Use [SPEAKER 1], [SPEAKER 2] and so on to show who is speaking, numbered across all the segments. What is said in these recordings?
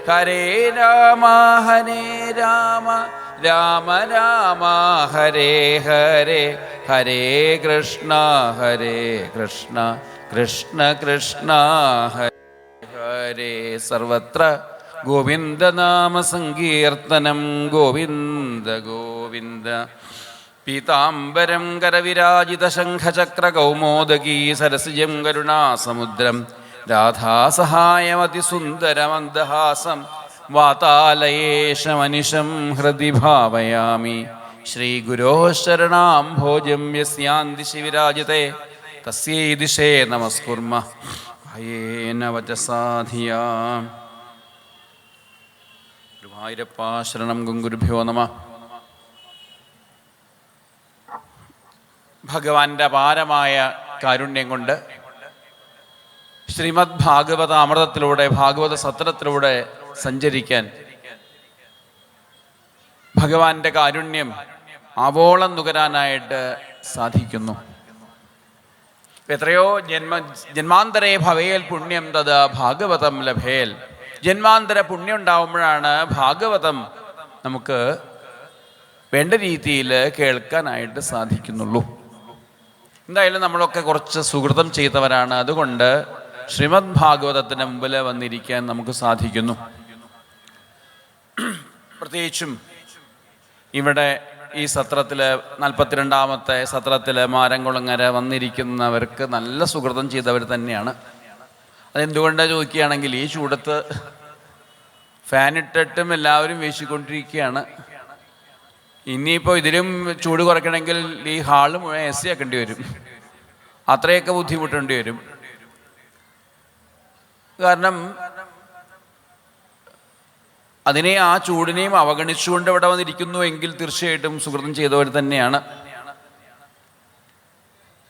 [SPEAKER 1] ഹരേ രാമ ഹരേ രാമ രാമ രാമ ഹരേ ഹരേ ഹരേ കൃഷ്ണ കൃഷ്ണ കൃഷ്ണ ഹരേ ഹരേ. സർവത്ര ഗോവിന്ദനാമ സങ്കീർത്തനം ഗോവിന്ദ ഗോവിന്ദ. പീതാംബരം കരവിരാജിത ശംഖചക്ര കൗമോദകീ സരസിജം കരുണാസമുദ്രം രാധാസഹായമതിസുന്ദരമന്ദഹാസം വാതാലയേശമനിശം ഹൃദി ഭാവയാമി. ശ്രീഗുരോഃ ശരണാംഭോജം യസ്യാന്തി വിരാജിതേ തസ്യൈ ദിശേ നമസ്കുർമഃ കായേന വചസാ ധിയാ. ഗുരുവായൂരപ്പാ ശരണം. ഗുരുഭ്യോ നമഃ. ഭഗവാന്റെ അപാരമായ കാരുണ്യം കൊണ്ട് ശ്രീമദ് ഭാഗവത അമൃതത്തിലൂടെ, ഭാഗവത സത്രത്തിലൂടെ സഞ്ചരിക്കാൻ ഭഗവാന്റെ കാരുണ്യം ആവോളം നുകരാനായിട്ട് സാധിക്കുന്നു. എത്രയോ ജന്മാന്തരേ ഭവേൽ പുണ്യം തത് ഭാഗവതം ലഭേൽ. ജന്മാന്തര പുണ്യം ഉണ്ടാവുമ്പോഴാണ് ഭാഗവതം നമുക്ക് വേണ്ട രീതിയിൽ കേൾക്കാനായിട്ട് സാധിക്കുന്നുള്ളൂ. എന്തായാലും നമ്മളൊക്കെ കുറച്ച് സുഹൃതം ചെയ്തവരാണ്. അതുകൊണ്ട് ശ്രീമദ് ഭാഗവതത്തിന് മുമ്പിൽ വന്നിരിക്കാൻ നമുക്ക് സാധിക്കുന്നു. പ്രത്യേകിച്ചും ഇവിടെ ഈ സത്രത്തിൽ 42ാമത്തെ സത്രത്തിൽ മാരംകുളങ്ങര വന്നിരിക്കുന്നവർക്ക് നല്ല സുഹൃതം ചെയ്തവർ തന്നെയാണ്. അതെന്തുകൊണ്ടാണ് ചോദിക്കുകയാണെങ്കിൽ, ഈ ചൂടത്ത് ഫാനിട്ടിട്ടും എല്ലാവരും വീശിക്കൊണ്ടിരിക്കുകയാണ്. ഇനിയിപ്പോൾ ഇതിലും ചൂട് കുറയ്ക്കണമെങ്കിൽ ഈ ഹാള് മുഴുവൻ AC ആക്കേണ്ടി വരും. അത്രയൊക്കെ ബുദ്ധിമുട്ടേണ്ടി വരും. കാരണം അതിനെ, ആ ചൂടിനെയും അവഗണിച്ചുകൊണ്ട് ഇവിടെ വന്നിരിക്കുന്നു എങ്കിൽ തീർച്ചയായിട്ടും സുഹൃതം ചെയ്തവർ തന്നെയാണ്.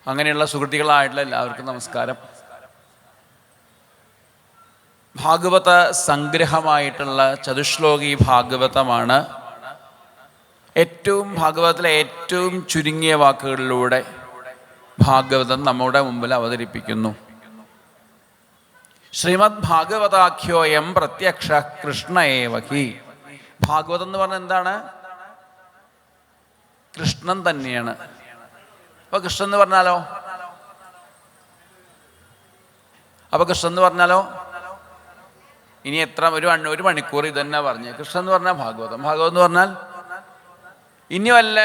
[SPEAKER 1] അങ്ങനെയുള്ള സുഹൃത്തികളായിട്ടുള്ള എല്ലാവർക്കും നമസ്കാരം. ഭാഗവത സംഗ്രഹമായിട്ടുള്ള ചതുശ്ലോകി ഭാഗവതമാണ്. ഭാഗവതത്തിലെ ഏറ്റവും ചുരുങ്ങിയ വാക്കുകളിലൂടെ ഭാഗവതം നമ്മുടെ മുമ്പിൽ അവതരിപ്പിക്കുന്നു. ശ്രീമദ് ഭാഗവതാഖ്യോയം പ്രത്യക്ഷ കൃഷ്ണ ഏവ ഹി. ഭാഗവതം എന്ന് പറഞ്ഞാൽ എന്താണ്? കൃഷ്ണൻ തന്നെയാണ്. അപ്പൊ കൃഷ്ണൻ എന്ന് പറഞ്ഞാലോ ഇനി എത്ര ഒരു മണിക്കൂർ ഇതന്നെ പറഞ്ഞ് കൃഷ്ണൻ എന്ന് പറഞ്ഞാൽ ഭാഗവതം എന്ന് പറഞ്ഞാൽ ഇനി വല്ല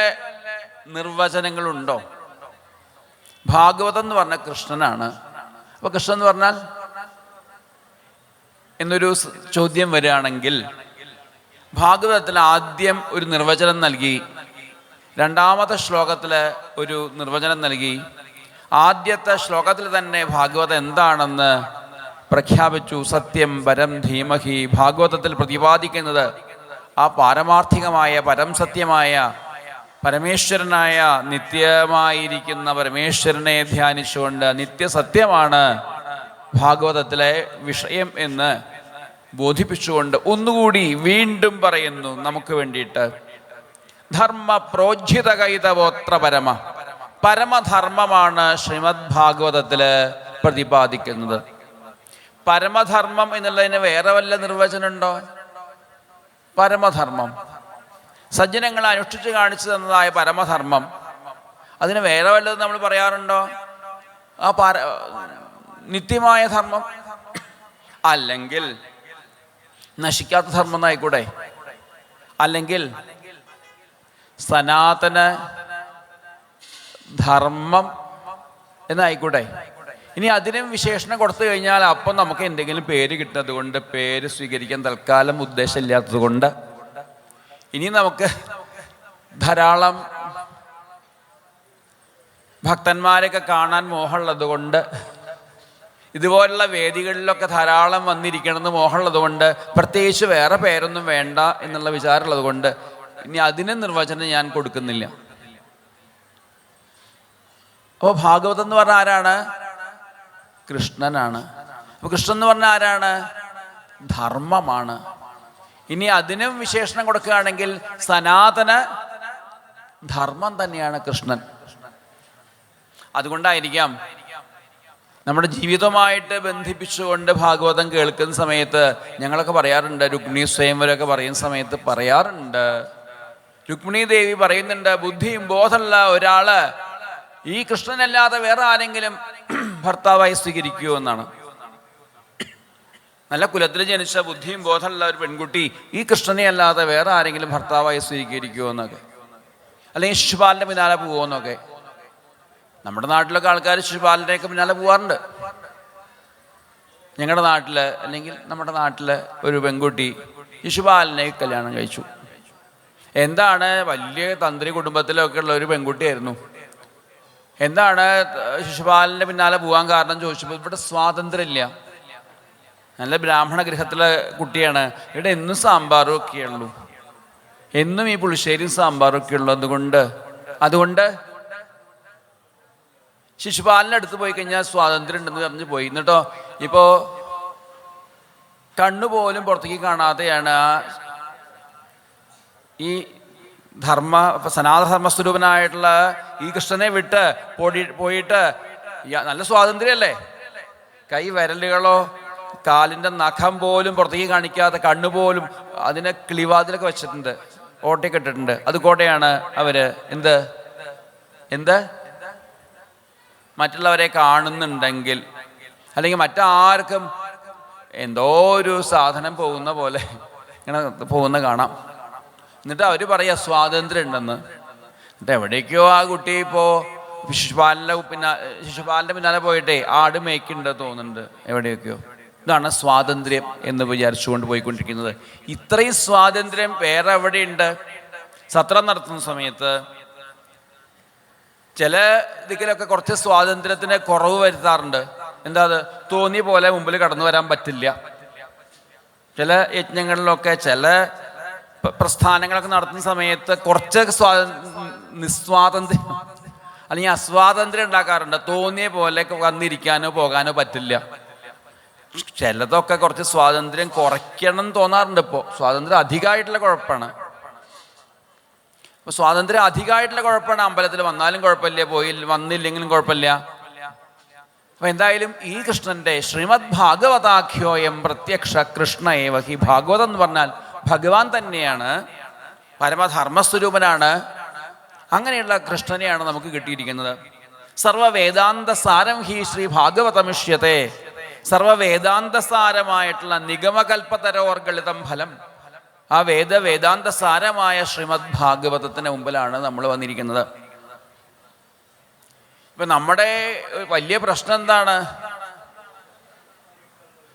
[SPEAKER 1] നിർവചനങ്ങളുണ്ടോ? ഭാഗവതം എന്ന് പറഞ്ഞാൽ കൃഷ്ണനാണ്. അപ്പൊ കൃഷ്ണൻ എന്ന് പറഞ്ഞാൽ എന്നൊരു ചോദ്യം വരികയാണെങ്കിൽ, ഭാഗവതത്തിൽ ആദ്യം ഒരു നിർവചനം നൽകി, രണ്ടാമത്തെ ശ്ലോകത്തിൽ ഒരു നിർവചനം നൽകി, ആദ്യത്തെ ശ്ലോകത്തിൽ തന്നെ ഭാഗവതം എന്താണെന്ന് പ്രഖ്യാപിച്ചു. സത്യം പരം ധീമഹി. ഭാഗവതത്തിൽ പ്രതിപാദിക്കുന്നത് ആ പാരമാർത്ഥികമായ പരം സത്യമായ പരമേശ്വരനായ നിത്യമായിരിക്കുന്ന പരമേശ്വരനെ ധ്യാനിച്ചുകൊണ്ട് നിത്യസത്യമാണ് ഭാഗവതത്തിലെ വിഷയം എന്ന് ബോധിപ്പിച്ചുകൊണ്ട് ഒന്നുകൂടി വീണ്ടും പറയുന്നു നമുക്ക് വേണ്ടിയിട്ട്. ധർമ്മ പ്രോജ്ജിത കൈതവോത്ര പരമധർമ്മമാണ് ശ്രീമദ് ഭാഗവതത്തില് പ്രതിപാദിക്കുന്നത്. പരമധർമ്മം എന്നുള്ളതിന് വേറെ വല്ല നിർവചനം ഉണ്ടോ? പരമധർമ്മം സജ്ജനങ്ങളെ അനുഷ്ഠിച്ച് കാണിച്ചു തന്നതായ പരമധർമ്മം, അതിന് വേറെ വല്ലതും നമ്മൾ പറയാറുണ്ടോ? ആ നിത്യമായ ധർമ്മം, അല്ലെങ്കിൽ നശിക്കാത്ത ധർമ്മം എന്നായിക്കൂടെ, അല്ലെങ്കിൽ സനാതന ധർമ്മം എന്നായിക്കൂടെ. ഇനി അതിനും വിശേഷണം കൊടുത്തു കഴിഞ്ഞാൽ അപ്പം നമുക്ക് എന്തെങ്കിലും പേര് കിട്ടുന്നത് കൊണ്ട് പേര് സ്വീകരിക്കാൻ തൽക്കാലം ഉദ്ദേശമില്ലാത്തത് കൊണ്ട് ഇനി നമുക്ക് ധാരാളം ഭക്തന്മാരെയൊക്കെ കാണാൻ മോഹമുള്ളത് കൊണ്ട്, ഇതുപോലുള്ള വേദികളിലൊക്കെ ധാരാളം വന്നിരിക്കണമെന്ന് മോഹമുള്ളത് കൊണ്ട്, പ്രത്യേകിച്ച് വേറെ പേരൊന്നും വേണ്ട എന്നുള്ള വിചാരമുള്ളത് കൊണ്ട് ഇനി അതിന് നിർവചനം ഞാൻ കൊടുക്കുന്നില്ല. അപ്പോൾ ഭാഗവതം എന്ന് പറഞ്ഞാൽ ആരാണ്? കൃഷ്ണനാണ്. അപ്പോൾ കൃഷ്ണൻ എന്ന് പറഞ്ഞാൽ ആരാണ്? ധർമ്മമാണ്. ഇനി അതിനും വിശേഷണം കൊടുക്കുകയാണെങ്കിൽ സനാതന ധർമ്മം തന്നെയാണ് കൃഷ്ണൻ. അതുകൊണ്ടായിരിക്കാം നമ്മുടെ ജീവിതവുമായിട്ട് ബന്ധിപ്പിച്ചുകൊണ്ട് ഭാഗവതം കേൾക്കുന്ന സമയത്ത് ഞങ്ങളൊക്കെ പറയാറുണ്ട്, രുക്മിണി സ്വയംവരമൊക്കെ പറയുന്ന സമയത്ത് പറയാറുണ്ട്, രുക്മിണി ദേവി പറയുന്നുണ്ട്, ബുദ്ധിയും ബോധമുള്ള ഒരാള് ഈ കൃഷ്ണനല്ലാതെ വേറെ ആരെങ്കിലും ഭർത്താവായി സ്വീകരിക്കുമോ എന്നാണ്. നല്ല കുലത്തിൽ ജനിച്ച ബുദ്ധിയും ബോധമുള്ള ഒരു പെൺകുട്ടി ഈ കൃഷ്ണനെ അല്ലാതെ വേറെ ആരെങ്കിലും ഭർത്താവായി സ്വീകരിക്കുമോ എന്നൊക്കെ, അല്ലെങ്കിൽ ശിശുപാലൻ്റെ പിന്നാലെ പോവുമോ എന്നൊക്കെ. നമ്മുടെ നാട്ടിലൊക്കെ ആൾക്കാർ ശിശുപാലൻ്റെയൊക്കെ പിന്നാലെ പോവാറുണ്ട്. ഞങ്ങളുടെ നാട്ടിൽ അല്ലെങ്കിൽ നമ്മുടെ നാട്ടിൽ ഒരു പെൺകുട്ടി ശിശുപാലനെ കല്യാണം കഴിച്ചു. എന്താണ്, വലിയ തന്ത്രി കുടുംബത്തിലൊക്കെ ഉള്ള ഒരു പെൺകുട്ടിയായിരുന്നു. എന്താണ് ശിശുപാലൻ്റെ പിന്നാലെ പോകാൻ കാരണം ചോദിച്ചപ്പോൾ, ഇവിടെ സ്വാതന്ത്ര്യമില്ല, നല്ല ബ്രാഹ്മണ ഗൃഹത്തിലെ കുട്ടിയാണ്, ഇവിടെ എന്നും സാമ്പാറും ഒക്കെ ഉള്ളൂ, എന്നും ഈ പുളിശ്ശേരിയും സാമ്പാറും ഒക്കെ ഉള്ളൂ, അതുകൊണ്ട് ശിശുപാലൻ്റെ അടുത്ത് പോയി കഴിഞ്ഞാൽ സ്വാതന്ത്ര്യം ഉണ്ടെന്ന് പറഞ്ഞ് പോയി. എന്നിട്ടോ ഇപ്പോൾ കണ്ണുപോലും പുറത്തേക്ക് കാണാതെയാണ് ഈ സനാതനധർമ്മസ്വരൂപനായിട്ടുള്ള ഈ കൃഷ്ണനെ വിട്ട് പോയിട്ട് നല്ല സ്വാതന്ത്ര്യമല്ലേ, കൈ വിരലുകളോ കാലിൻ്റെ നഖം പോലും പുറത്തേക്ക് കാണിക്കാതെ കണ്ണുപോലും അതിനെ കിളിവാതിലൊക്കെ വെച്ചിട്ടുണ്ട്, ഓട്ടയൊക്കെ ഇട്ടിട്ടുണ്ട്. അതുകൂടെയാണ് അവര് എന്ത് മറ്റുള്ളവരെ കാണുന്നുണ്ടെങ്കിൽ അല്ലെങ്കിൽ മറ്റാർക്കും എന്തോ ഒരു സാധനം പോകുന്ന പോലെ ഇങ്ങനെ പോകുന്ന കാണാം. എന്നിട്ട് അവർ പറയുക സ്വാതന്ത്ര്യം ഉണ്ടെന്ന്. എന്നിട്ട് എവിടേക്കോ ആ കുട്ടി ഇപ്പോൾ ശിശുപാലൻ്റെ പിന്നാലെ പോയിട്ടേ ആട് മേയ്ക്കുന്നുണ്ട് തോന്നുന്നുണ്ട് എവിടെയൊക്കെയോ. ഇതാണ് സ്വാതന്ത്ര്യം എന്ന് വിചാരിച്ചുകൊണ്ട് പോയിക്കൊണ്ടിരിക്കുന്നത്. ഇത്രയും സ്വാതന്ത്ര്യം വേറെ എവിടെയുണ്ട്? സത്രം നടത്തുന്ന സമയത്ത് ചില ദിക്കിലൊക്കെ കുറച്ച് സ്വാതന്ത്ര്യത്തിന് കുറവ് വരുത്താറുണ്ട്. എന്താ, അത് തോന്നിയ പോലെ മുമ്പിൽ കടന്നു വരാൻ പറ്റില്ല. ചില യജ്ഞങ്ങളിലൊക്കെ ചില പ്രസ്ഥാനങ്ങളൊക്കെ നടത്തുന്ന സമയത്ത് കുറച്ച് നിസ്വാതന്ത്ര്യം അല്ലെങ്കിൽ അസ്വാതന്ത്ര്യം ഉണ്ടാക്കാറുണ്ട്. തോന്നിയ പോലെ വന്നിരിക്കാനോ പോകാനോ പറ്റില്ല. ചിലതൊക്കെ കുറച്ച് സ്വാതന്ത്ര്യം കുറയ്ക്കണം എന്ന് തോന്നാറുണ്ട്. ഇപ്പോൾ സ്വാതന്ത്ര്യം അധികമായിട്ടുള്ള കുഴപ്പമാണ്. അപ്പോൾ സ്വാതന്ത്ര്യം അധികമായിട്ടുള്ള കുഴപ്പമാണ്. അമ്പലത്തിൽ വന്നാലും കുഴപ്പമില്ല, വന്നില്ലെങ്കിലും കുഴപ്പമില്ല. അപ്പോൾ എന്തായാലും ഈ കൃഷ്ണന്റെ ശ്രീമദ് ഭാഗവതാഖ്യോയം പ്രത്യക്ഷ കൃഷ്ണ ഏവ ഹി. ഭാഗവതം എന്ന് പറഞ്ഞാൽ ഭഗവാൻ തന്നെയാണ്, പരമധർമ്മസ്വരൂപനാണ്. അങ്ങനെയുള്ള കൃഷ്ണനെയാണ് നമുക്ക് കിട്ടിയിരിക്കുന്നത്. സർവവേദാന്ത സാരം ഹി ശ്രീ ഭാഗവതമിഷ്യത്തെ. സർവവേദാന്തസാരമായിട്ടുള്ള നിഗമകൽപ്പതരോർഗളിതം ഫലം, ആ വേദാന്ത സാരമായ ശ്രീമദ് ഭാഗവതത്തിന് മുമ്പിലാണ് നമ്മൾ വന്നിരിക്കുന്നത്. ഇപ്പം നമ്മുടെ വലിയ പ്രശ്നം എന്താണ്?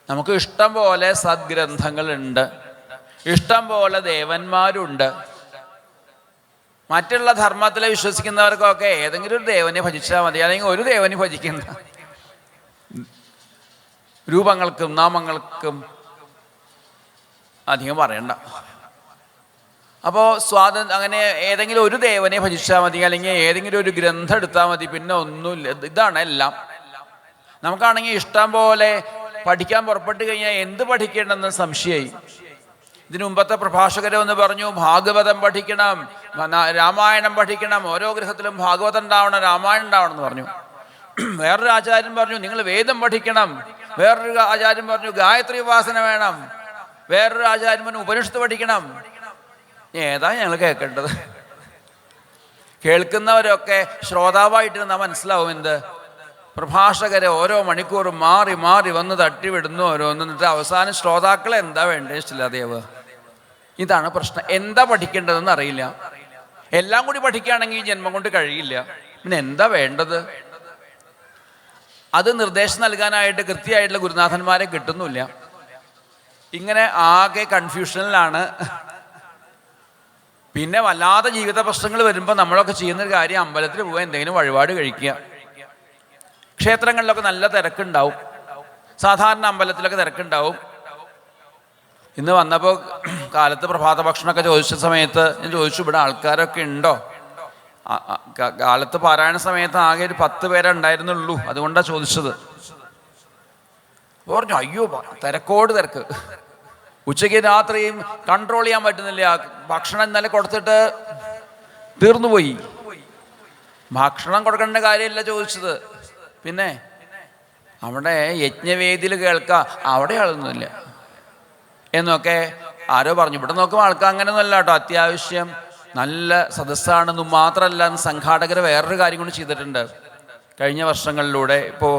[SPEAKER 1] നമുക്ക് ഇഷ്ടം പോലെ സദ്ഗ്രന്ഥങ്ങളുണ്ട്, ഇഷ്ടം പോലെ ദേവന്മാരുണ്ട്. മറ്റുള്ള ധർമ്മത്തിൽ വിശ്വസിക്കുന്നവർക്കൊക്കെ ഏതെങ്കിലും ഒരു ദേവനെ ഭജിച്ചാൽ മതി, അല്ലെങ്കിൽ ഒരു ദേവനെ ഭജിക്കുന്ന രൂപങ്ങൾക്കും നാമങ്ങൾക്കും അധികം പറയണ്ട. അപ്പോൾ അങ്ങനെ ഏതെങ്കിലും ഒരു ദേവനെ ഭജിച്ചാൽ മതി, അല്ലെങ്കിൽ ഏതെങ്കിലും ഒരു ഗ്രന്ഥം എടുത്താൽ മതി, പിന്നെ ഒന്നുമില്ല. ഇതാണ് എല്ലാം. നമുക്കാണെങ്കിൽ ഇഷ്ടം പോലെ പഠിക്കാൻ പുറപ്പെട്ട് കഴിഞ്ഞാൽ എന്ത് പഠിക്കേണ്ടെന്ന് സംശയമായി. ഇതിനു മുമ്പത്തെ പ്രഭാഷകരെന്ന് പറഞ്ഞു, ഭാഗവതം പഠിക്കണം, രാമായണം പഠിക്കണം, ഓരോ ഗൃഹത്തിലും ഭാഗവതം ഉണ്ടാവണം, രാമായണം ഉണ്ടാവണം എന്ന് പറഞ്ഞു. വേറൊരു ആചാര്യൻ പറഞ്ഞു നിങ്ങൾ വേദം പഠിക്കണം, വേറൊരു ആചാര്യൻ പറഞ്ഞു ഗായത്രി ഉപാസന വേണം, വേറൊരു ആചാര്യൻ പറഞ്ഞു ഉപനിഷത്ത് പഠിക്കണം. ഏതാ ഞങ്ങൾ കേൾക്കേണ്ടത്? കേൾക്കുന്നവരൊക്കെ ശ്രോതാവായിട്ട് നാം മനസ്സിലാവും എന്ത്? പ്രഭാഷകരെ ഓരോ മണിക്കൂറും മാറി മാറി വന്ന് തട്ടിവിടുന്നു ഓരോന്ന്. എന്നിട്ട് അവസാനം ശ്രോതാക്കളെ എന്താ വേണ്ടതില്ലാതെയാവുക. ഇതാണ് പ്രശ്നം. എന്താ പഠിക്കേണ്ടതെന്ന് അറിയില്ല. എല്ലാം കൂടി പഠിക്കുകയാണെങ്കിൽ ജന്മം കൊണ്ട് കഴിയില്ല. പിന്നെ എന്താ വേണ്ടത്? അത് നിർദ്ദേശം നൽകാനായിട്ട് കൃത്യമായിട്ടുള്ള ഗുരുനാഥന്മാരെ കിട്ടുന്നില്ല. ഇങ്ങനെ ആകെ കൺഫ്യൂഷനിലാണ്. പിന്നെ വല്ലാതെ ജീവിത പ്രശ്നങ്ങൾ വരുമ്പോൾ നമ്മളൊക്കെ ചെയ്യുന്നൊരു കാര്യം അമ്പലത്തിൽ പോവുക, എന്തെങ്കിലും വഴിപാട് കഴിക്കുക. ക്ഷേത്രങ്ങളിലൊക്കെ നല്ല തിരക്കുണ്ടാവും, സാധാരണ അമ്പലത്തിലൊക്കെ തിരക്കുണ്ടാവും. ഇന്ന് വന്നപ്പോൾ കാലത്ത് പ്രഭാത ഭക്ഷണമൊക്കെ ചോദിച്ച സമയത്ത് ഞാൻ ചോദിച്ചു ഇവിടെ ആൾക്കാരൊക്കെ ഉണ്ടോ? കാലത്ത് പാരായണ സമയത്ത് ആകെ ഒരു 10 പേരെ ഉണ്ടായിരുന്നുള്ളൂ, അതുകൊണ്ടാണ് ചോദിച്ചത്. പറഞ്ഞു അയ്യോ തിരക്കോട് തിരക്ക്, ഉച്ചയ്ക്ക് രാത്രിയും കൺട്രോൾ ചെയ്യാൻ പറ്റുന്നില്ല. ഭക്ഷണം ഇന്നലെ കൊടുത്തിട്ട് തീർന്നുപോയി. ഭക്ഷണം കൊടുക്കേണ്ട കാര്യമല്ല ചോദിച്ചത്, പിന്നെ അവിടെ യജ്ഞവേദിയിൽ കേൾക്കാം, അവിടെ ആളൊന്നുമില്ല എന്നൊക്കെ ആരോ പറഞ്ഞു. ഇവിടെ നോക്കുമ്പോൾ ആൾക്കാർ അങ്ങനെയൊന്നുമല്ല കേട്ടോ. അത്യാവശ്യം നല്ല സദസ്സാണെന്നും മാത്രമല്ല, സംഘാടകർ വേറൊരു കാര്യം കൂടി ചെയ്തിട്ടുണ്ട് കഴിഞ്ഞ വർഷങ്ങളിലൂടെ. ഇപ്പോൾ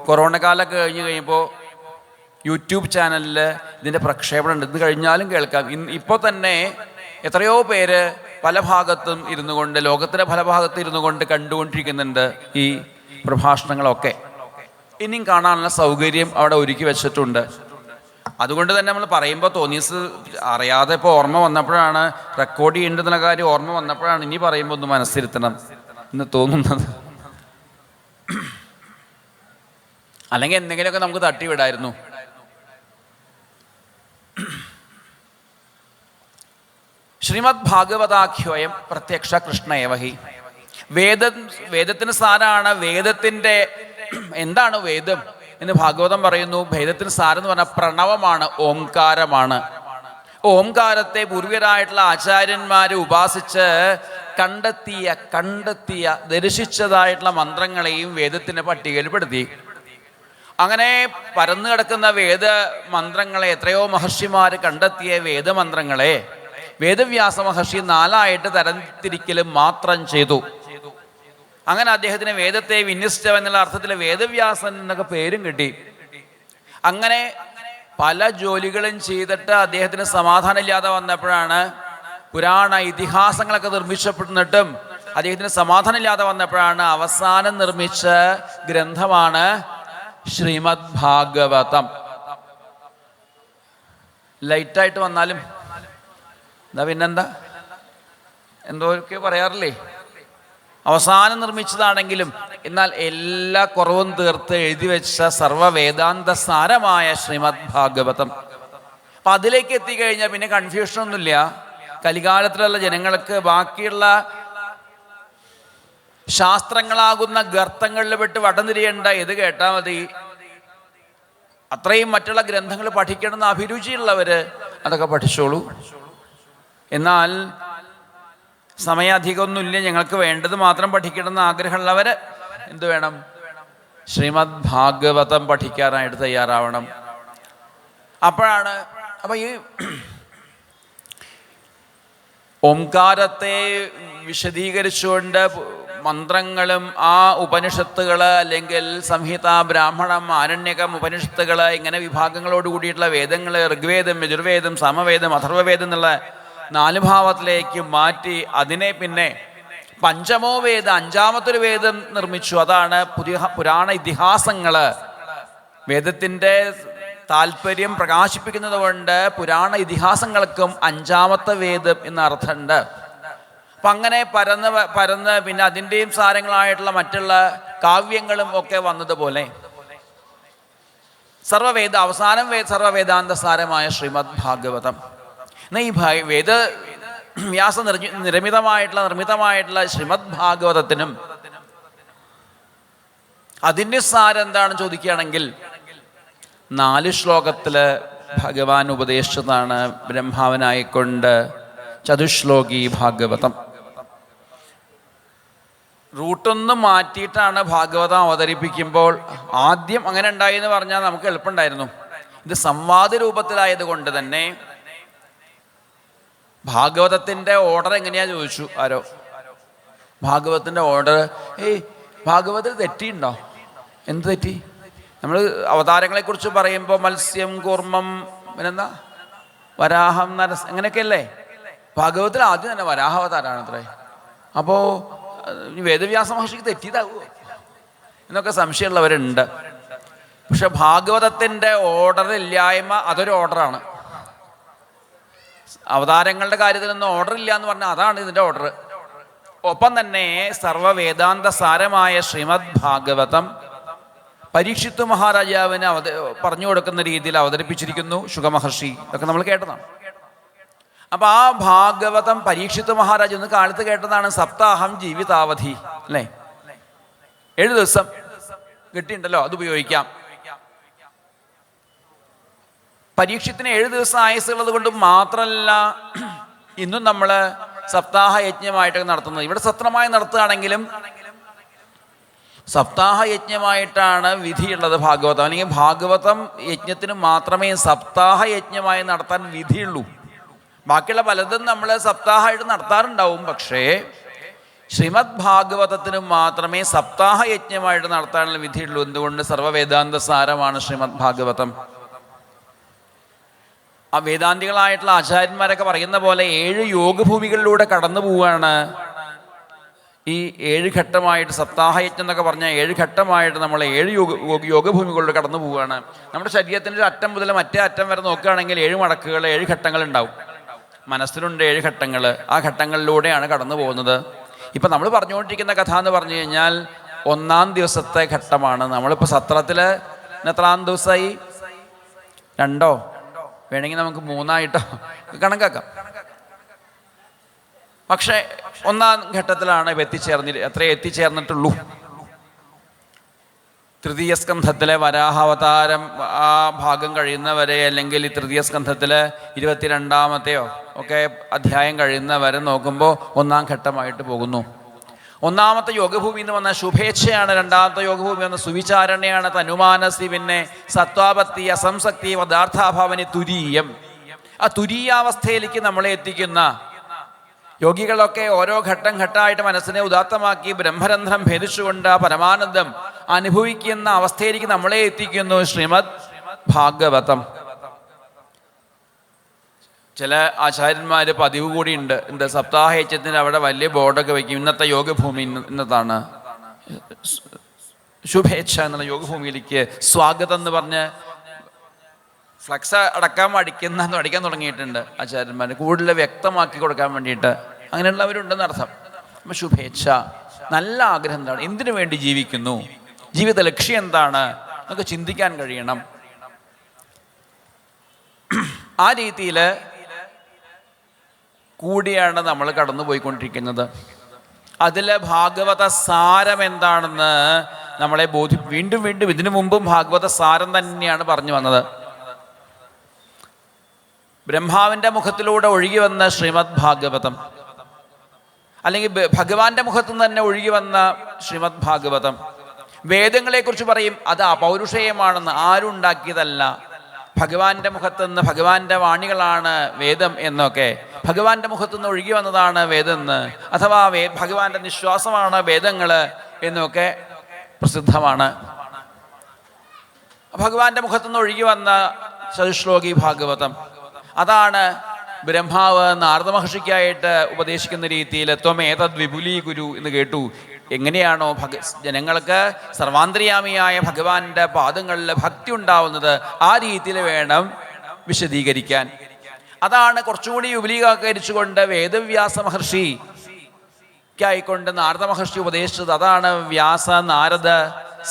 [SPEAKER 1] കൊറോണ കാലമൊക്കെ കഴിയുമ്പോൾ യൂട്യൂബ് ചാനലിൽ ഇതിൻ്റെ പ്രക്ഷേപണം ഉണ്ട്. ഇത് കഴിഞ്ഞാലും കേൾക്കാം. ഇപ്പോൾ തന്നെ എത്രയോ പേര് പല ഭാഗത്തും ഇരുന്നു കൊണ്ട്, ലോകത്തിൻ്റെ പല ഭാഗത്തും ഇരുന്നു കൊണ്ട് കണ്ടുകൊണ്ടിരിക്കുന്നുണ്ട് ഈ പ്രഭാഷണങ്ങളൊക്കെ. ഇനിയും കാണാനുള്ള സൗകര്യം അവിടെ ഒരുക്കി വെച്ചിട്ടുണ്ട്. അതുകൊണ്ട് തന്നെ നമ്മൾ പറയുമ്പോൾ തോന്നിയത് അറിയാതെ ഇപ്പോൾ ഓർമ്മ വന്നപ്പോഴാണ്, റെക്കോർഡ് ചെയ്യേണ്ടതെന്ന കാര്യം ഓർമ്മ വന്നപ്പോഴാണ് ഇനി പറയുമ്പോൾ ഒന്ന് മനസ്സിരുത്തണം എന്ന് തോന്നുന്നത്. അല്ലെങ്കിൽ എന്തെങ്കിലുമൊക്കെ നമുക്ക് തട്ടിവിടായിരുന്നു. ശ്രീമദ് ഭാഗവതാഖ്യോയം പ്രത്യക്ഷ കൃഷ്ണയേവഹി. വേദത്തിന് സാരാണ്. വേദത്തിൻ്റെ എന്താണ് വേദം എന്ന് ഭാഗവതം പറയുന്നു. വേദത്തിന് സാരം എന്ന് പറഞ്ഞാൽ പ്രണവമാണ്, ഓംകാരമാണ്. ഓംകാരത്തെ പൂർവ്വരായിട്ടുള്ള ആചാര്യന്മാർ ഉപാസിച്ച് കണ്ടെത്തിയ ദർശിച്ചതായിട്ടുള്ള മന്ത്രങ്ങളെയും വേദത്തിൻ്റെ പട്ടികയിൽപ്പെടുത്തി. അങ്ങനെ പരന്നു കിടക്കുന്ന വേദമന്ത്രങ്ങളെ എത്രയോ മഹർഷിമാർ കണ്ടെത്തിയ വേദമന്ത്രങ്ങളെ വേദവ്യാസ മഹർഷി 4 തരംതിരിക്കലും മാത്രം ചെയ്തു. അങ്ങനെ അദ്ദേഹത്തിന് വേദത്തെ വിന്യസിച്ചവൻ എന്നുള്ള അർത്ഥത്തിൽ വേദവ്യാസൻ എന്നൊക്കെ പേരും കിട്ടി. അങ്ങനെ പല ജോലികളും ചെയ്തിട്ട് അദ്ദേഹത്തിന് സമാധാനമില്ലാതെ വന്നപ്പോഴാണ്, പുരാണ ഇതിഹാസങ്ങളൊക്കെ നിർമ്മിച്ചപ്പെട്ടിട്ടും അദ്ദേഹത്തിന് സമാധാനമില്ലാതെ വന്നപ്പോഴാണ് അവസാനം നിർമ്മിച്ച ഗ്രന്ഥമാണ് ശ്രീമദ് ഭാഗവതം. ലൈറ്റായിട്ട് വന്നാലും എന്താ പിന്നെന്താ, എന്തൊക്കെ പറയാറില്ലേ, അവസാനം നിർമ്മിച്ചതാണെങ്കിലും എന്നാൽ എല്ലാ കുറവും തീർത്ത് എഴുതി വെച്ച സർവവേദാന്ത സാരമായ ശ്രീമദ് ഭാഗവതം. അപ്പം അതിലേക്ക് എത്തിക്കഴിഞ്ഞാൽ പിന്നെ കൺഫ്യൂഷനൊന്നുമില്ല. കലികാലത്തിലുള്ള ജനങ്ങൾക്ക് ബാക്കിയുള്ള ശാസ്ത്രങ്ങളാകുന്ന ഗർത്തങ്ങളിൽ വിട്ട് വടം തിരിയേണ്ട, ഇത് കേട്ടാൽ മതി. അത്രയും മറ്റുള്ള ഗ്രന്ഥങ്ങൾ പഠിക്കണമെന്ന് അഭിരുചിയുള്ളവർ അതൊക്കെ പഠിച്ചോളൂ. എന്നാൽ സമയം അധികമൊന്നുമില്ല, ഞങ്ങൾക്ക് വേണ്ടത് മാത്രം പഠിക്കണമെന്ന് ആഗ്രഹമുള്ളവർ എന്ത് വേണം? ശ്രീമദ് ഭാഗവതം പഠിക്കാനായിട്ട് തയ്യാറാവണം. അപ്പോഴാണ് ഈ ഓംകാരത്തെ വിശദീകരിച്ചുകൊണ്ട് മന്ത്രങ്ങളും ആ ഉപനിഷത്തുകൾ അല്ലെങ്കിൽ സംഹിത, ബ്രാഹ്മണം, ആരണ്യകം, ഉപനിഷത്തുകൾ ഇങ്ങനെ വിഭാഗങ്ങളോട് കൂടിയിട്ടുള്ള വേദങ്ങൾ, ഋഗ്വേദം, യജുർവേദം, സമവേദം, അഥർവവേദം എന്നുള്ള 4 ഭാവത്തിലേക്ക് മാറ്റി അതിനെ പിന്നെ പഞ്ചമോ വേദം, 5ാമത്തൊരു വേദം നിർമ്മിച്ചു. അതാണ് പുരാണ ഇതിഹാസങ്ങൾ. വേദത്തിൻ്റെ താല്പര്യം പ്രകാശിപ്പിക്കുന്നത് കൊണ്ട് പുരാണ ഇതിഹാസങ്ങൾക്കും 5ാമത്തെ വേദം എന്ന അർത്ഥമുണ്ട്. അപ്പം അങ്ങനെ പരന്ന് പിന്നെ അതിൻ്റെയും സാരങ്ങളായിട്ടുള്ള മറ്റുള്ള കാവ്യങ്ങളും ഒക്കെ വന്നതുപോലെ അവസാനം സർവവേദാന്ത സാരമായ ശ്രീമദ് ഭാഗവതം. എന്നാൽ ഈ വേദവ്യാസ നിർമ്മിതമായിട്ടുള്ള ശ്രീമദ് ഭാഗവതത്തിനും അതിൻ്റെ സാരം എന്താണെന്ന് ചോദിക്കുകയാണെങ്കിൽ 4 ശ്ലോകത്തിൽ ഭഗവാൻ ഉപദേശിച്ചതാണ് ബ്രഹ്മാവനായിക്കൊണ്ട് ചതുശ്ലോകി ഭാഗവതം. റൂട്ടൊന്ന് മാറ്റിയിട്ടാണ് ഭാഗവതം അവതരിപ്പിക്കുമ്പോൾ ആദ്യം അങ്ങനെ ഉണ്ടായി എന്ന് പറഞ്ഞാൽ നമുക്ക് എളുപ്പമുണ്ടായിരുന്നു. ഇത് സംവാദ രൂപത്തിലായത് കൊണ്ട് തന്നെ ഭാഗവതത്തിൻ്റെ ഓർഡർ എങ്ങനെയാ ചോദിച്ചു ആരോ. ഭാഗവതത്തിൻ്റെ ഓർഡർ ഭാഗവതത്തിൽ തെറ്റിയുണ്ടോ? എന്ത് തെറ്റി? നമ്മൾ അവതാരങ്ങളെക്കുറിച്ച് പറയുമ്പോൾ മത്സ്യം, കൂർമ്മം, പിന്നെന്താ വരാഹം, നരസ് അങ്ങനെയൊക്കെയല്ലേ. ഭാഗവതത്തിൽ ആദ്യം തന്നെ വരാഹാവതാരാണ് അത്രേ. അപ്പോൾ വേദവ്യാസ മഹർഷിക്ക് തെറ്റിയതാവുമോ എന്നൊക്കെ സംശയമുള്ളവരുണ്ട്. പക്ഷെ ഭാഗവതത്തിൻ്റെ ഓർഡർ ഇല്ലായ്മ അതൊരു ഓർഡറാണ്. അവതാരങ്ങളുടെ കാര്യത്തിലൊന്നും ഓർഡർ ഇല്ല എന്ന് പറഞ്ഞാൽ അതാണ് ഇതിൻ്റെ ഓർഡർ. ഒപ്പം തന്നെ സർവവേദാന്ത സാരമായ ശ്രീമദ് ഭാഗവതം പരീക്ഷിത്ത് മഹാരാജാവിന് പറഞ്ഞു കൊടുക്കുന്ന രീതിയിൽ അവതരിപ്പിച്ചിരിക്കുന്നു ശുഗമഹർഷി. ഇതൊക്കെ നമ്മൾ കേട്ടതാണ്. അപ്പം ആ ഭാഗവതം പരീക്ഷിത്ത് മഹാരാജ് ഒന്ന് കാലത്ത് കേട്ടതാണ്. സപ്താഹം ജീവിതാവധി അല്ലേ, 7 ദിവസം കിട്ടിയിട്ടുണ്ടല്ലോ, അത് ഉപയോഗിക്കാം. പരീക്ഷത്തിന് 7 ദിവസം ആയുസ്സുള്ളത് കൊണ്ട് മാത്രമല്ല ഇന്നും നമ്മൾ സപ്താഹ യജ്ഞമായിട്ടൊക്കെ നടത്തുന്നത്. ഇവിടെ സത്രമായി നടത്തുകയാണെങ്കിലും സപ്താഹ യജ്ഞമായിട്ടാണ് വിധിയുള്ളത് ഭാഗവതം. അല്ലെങ്കിൽ ഭാഗവതം യജ്ഞത്തിന് മാത്രമേ സപ്താഹ യജ്ഞമായി നടത്താൻ വിധിയുള്ളൂ. ബാക്കിയുള്ള പലതും നമ്മൾ സപ്താഹമായിട്ട് നടത്താറുണ്ടാവും. പക്ഷേ ശ്രീമദ് ഭാഗവതത്തിന് മാത്രമേ സപ്താഹ യജ്ഞമായിട്ട് നടത്താനുള്ള വിധിയുള്ളൂ. എന്തുകൊണ്ട്? സർവ്വവേദാന്ത സാരമാണ് ശ്രീമദ് ഭാഗവതം. ആ വേദാന്തികളായിട്ടുള്ള ആചാര്യന്മാരൊക്കെ പറയുന്ന പോലെ 7 യോഗഭൂമികളിലൂടെ കടന്നു പോവുകയാണ്. ഈ 7 ഘട്ടമായിട്ട് സപ്താഹയജ്ഞം എന്നൊക്കെ പറഞ്ഞാൽ 7 ഘട്ടമായിട്ട് നമ്മൾ 7 യോഗഭൂമികളിലൂടെ കടന്നു പോവുകയാണ്. നമ്മുടെ ശരീരത്തിൻ്റെ ഒരു അറ്റം മുതൽ മറ്റേ അറ്റം വരെ നോക്കുകയാണെങ്കിൽ 7 മടക്കുകൾ, 7 ഘട്ടങ്ങൾ ഉണ്ടാവും. മനസ്സിലുണ്ട് 7 ഘട്ടങ്ങൾ. ആ ഘട്ടങ്ങളിലൂടെയാണ് കടന്നു പോകുന്നത്. ഇപ്പം നമ്മൾ പറഞ്ഞുകൊണ്ടിരിക്കുന്ന കഥ എന്ന് പറഞ്ഞു കഴിഞ്ഞാൽ 1-ാം ദിവസത്തെ ഘട്ടമാണ്. നമ്മളിപ്പോൾ സത്രത്തിൽ എത്രാം ദിവസമായി? 2 വേണമെങ്കിൽ നമുക്ക് 3 കണക്കാക്കാം. പക്ഷേ 1-ാം ഘട്ടത്തിലാണ് എത്തിച്ചേർന്നിട്ടുള്ളൂ. തൃതീയ സ്കന്ധത്തിലെ വരാഹാവതാരം ആ ഭാഗം കഴിയുന്നവരെ, അല്ലെങ്കിൽ ഈ തൃതീയ സ്കന്ധത്തിലെ 22-ാമത്തെയോ ഒക്കെ അധ്യായം കഴിയുന്നവരെ നോക്കുമ്പോൾ 1-ാം ഘട്ടമായിട്ട് പോകുന്നു. 1-ാമത്തെ യോഗഭൂമി എന്ന് പറഞ്ഞാൽ ശുഭേച്ഛയാണ്. 2-ാമത്തെ യോഗഭൂമി എന്ന സുവിചാരണയാണ്. തനുമാനസി, പിന്നെ സത്വാപത്തി, അസംസക്തി, പദാർത്ഥാഭാവനി, തുരീയം. ആ തുരീയാവസ്ഥയിലേക്ക് നമ്മളെ എത്തിക്കുന്ന യോഗികളൊക്കെ ഓരോ ഘട്ടമായിട്ട് മനസ്സിനെ ഉദാത്തമാക്കി ബ്രഹ്മരന്ധ്രം ഭേദിച്ചുകൊണ്ട് ആ പരമാനന്ദം അനുഭവിക്കുന്ന അവസ്ഥയിലേക്ക് നമ്മളെ എത്തിക്കുന്നു ശ്രീമദ് ഭാഗവതം. ചില ആചാര്യന്മാർ പതിവ് കൂടിയുണ്ട്. സപ്താഹയജ്ഞത്തിന് അവിടെ വലിയ ബോർഡൊക്കെ വയ്ക്കും. ഇന്നത്തെ യോഗഭൂമി ഇന്നതാണ്, ശുഭേച്ഛ എന്നുള്ള യോഗഭൂമിയിലേക്ക് സ്വാഗതം എന്ന് പറഞ്ഞ് ഫ്ലക്സ് അടിക്കാൻ തുടങ്ങിയിട്ടുണ്ട് ആചാര്യന്മാർ, കൂടുതൽ വ്യക്തമാക്കി കൊടുക്കാൻ വേണ്ടിയിട്ട്. അങ്ങനെയുള്ളവരുണ്ടെന്ന് അർത്ഥം. അപ്പം ശുഭേച്ഛ, നല്ല ആഗ്രഹം എന്താണ്, എന്തിനു വേണ്ടി ജീവിക്കുന്നു, ജീവിത ലക്ഷ്യം എന്താണ് എന്നൊക്കെ ചിന്തിക്കാൻ കഴിയണം. ആ രീതിയിൽ കൂടിയാണ് നമ്മൾ കടന്നു പോയിക്കൊണ്ടിരിക്കുന്നത്. അതിലെ ഭാഗവത സാരം എന്താണെന്ന് നമ്മളെ വീണ്ടും ഇതിനു മുമ്പും ഭാഗവത സാരം തന്നെയാണ് പറഞ്ഞു വന്നത്. ബ്രഹ്മാവിൻ്റെ മുഖത്തിലൂടെ ഒഴുകി വന്ന ശ്രീമദ് ഭാഗവതം, അല്ലെങ്കിൽ ഭഗവാന്റെ മുഖത്തു നിന്ന് തന്നെ ഒഴുകി വന്ന ശ്രീമദ് ഭാഗവതം. വേദങ്ങളെക്കുറിച്ച് പറയും അത് അപൗരുഷേയമാണെന്ന്, ആരും ഉണ്ടാക്കിയതല്ല, ഭഗവാന്റെ മുഖത്തുനിന്ന് ഭഗവാന്റെ വാണികളാണ് വേദം എന്നൊക്കെ, ഭഗവാന്റെ മുഖത്തുനിന്ന് ഒഴുകി വന്നതാണ് വേദം എന്ന്, അഥവാ ഭഗവാന്റെ നിശ്വാസമാണ് വേദങ്ങൾ എന്നൊക്കെ പ്രസിദ്ധമാണ്. ഭഗവാന്റെ മുഖത്തുനിന്ന് ഒഴുകി വന്ന ചതുശ്ലോകി ഭാഗവതം, അതാണ് ബ്രഹ്മാവ് നാരദ മഹർഷിക്കായിട്ട് ഉപദേശിക്കുന്ന രീതിയിൽ ത്വമേതദ് വിപുലീ ഗുരു എന്ന് കേട്ടു. എങ്ങനെയാണോ ജനങ്ങൾക്ക് സർവാന്തര്യാമിയായ ഭഗവാന്റെ പാദങ്ങളിൽ ഭക്തി ഉണ്ടാവുന്നത്, ആ രീതിയിൽ വേണം വിശദീകരിക്കാൻ. അതാണ് കുറച്ചുകൂടി വിപുലീകരിച്ചുകൊണ്ട് വേദവ്യാസ മഹർഷിക്കായിക്കൊണ്ട് നാരദ മഹർഷി ഉപദേശിച്ചത്. അതാണ് വ്യാസ നാരദ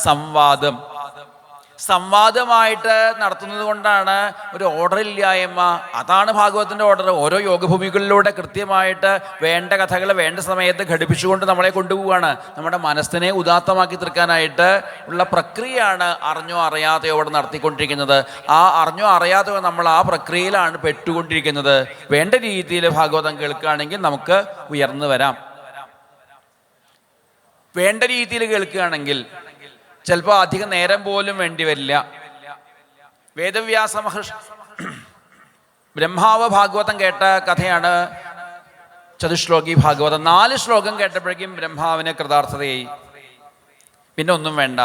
[SPEAKER 1] സംവാദം. സംവാദമായിട്ട് നടത്തുന്നത് കൊണ്ടാണ് ഒരു ഓർഡർ ഇല്ലായ്മ. അതാണ് ഭാഗവതത്തിൻ്റെ ഓർഡർ. ഓരോ യോഗഭൂമികളിലൂടെ കൃത്യമായിട്ട് വേണ്ട കഥകൾ വേണ്ട സമയത്ത് ഘടിപ്പിച്ചുകൊണ്ട് നമ്മളെ കൊണ്ടുപോവുകയാണ്. നമ്മുടെ മനസ്സിനെ ഉദാത്തമാക്കി തീർക്കാനായിട്ട് ഉള്ള പ്രക്രിയയാണ് അറിഞ്ഞോ അറിയാതെയോ അവിടെ നടത്തിക്കൊണ്ടിരിക്കുന്നത്. ആ അറിഞ്ഞോ അറിയാതെയോ നമ്മൾ ആ പ്രക്രിയയിലാണ് പെട്ടുകൊണ്ടിരിക്കുന്നത്. വേണ്ട രീതിയിൽ ഭാഗവതം കേൾക്കുകയാണെങ്കിൽ നമുക്ക് ഉയർന്നു വരാം. വേണ്ട രീതിയിൽ കേൾക്കുകയാണെങ്കിൽ ചിലപ്പോൾ അധികം നേരം പോലും വേണ്ടി വരില്ല. വേദവ്യാസ മഹർഷി ബ്രഹ്മാവ് ഭാഗവതം കേട്ട കഥയാണ് ചതുശ്ലോകി ഭാഗവതം. 4 ശ്ലോകം കേട്ടപ്പോഴേക്കും ബ്രഹ്മാവിന് കൃതാർത്ഥതയായി. പിന്നെ ഒന്നും വേണ്ട.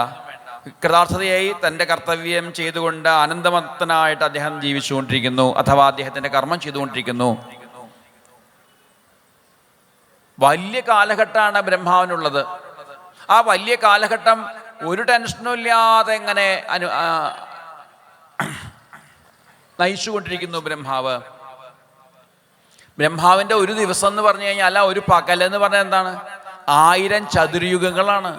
[SPEAKER 1] കൃതാർത്ഥതയായി തൻ്റെ കർത്തവ്യം ചെയ്തുകൊണ്ട് ആനന്ദമത്തനായിട്ട് അദ്ദേഹം ജീവിച്ചുകൊണ്ടിരിക്കുന്നു, അഥവാ അദ്ദേഹത്തിൻ്റെ കർമ്മം ചെയ്തുകൊണ്ടിരിക്കുന്നു. വലിയ കാലഘട്ടമാണ് ബ്രഹ്മാവിനുള്ളത്. ആ വലിയ കാലഘട്ടം ഒരു ടെൻഷനും ഇല്ലാതെ എങ്ങനെ നയിച്ചുകൊണ്ടിരിക്കുന്നു ബ്രഹ്മാവ്. ബ്രഹ്മാവിൻ്റെ ഒരു ദിവസം എന്ന് പറഞ്ഞു കഴിഞ്ഞാൽ, അല്ല ഒരു പകലെന്ന് പറഞ്ഞാൽ എന്താണ്? 1000 ചതുർയുഗങ്ങളാണ്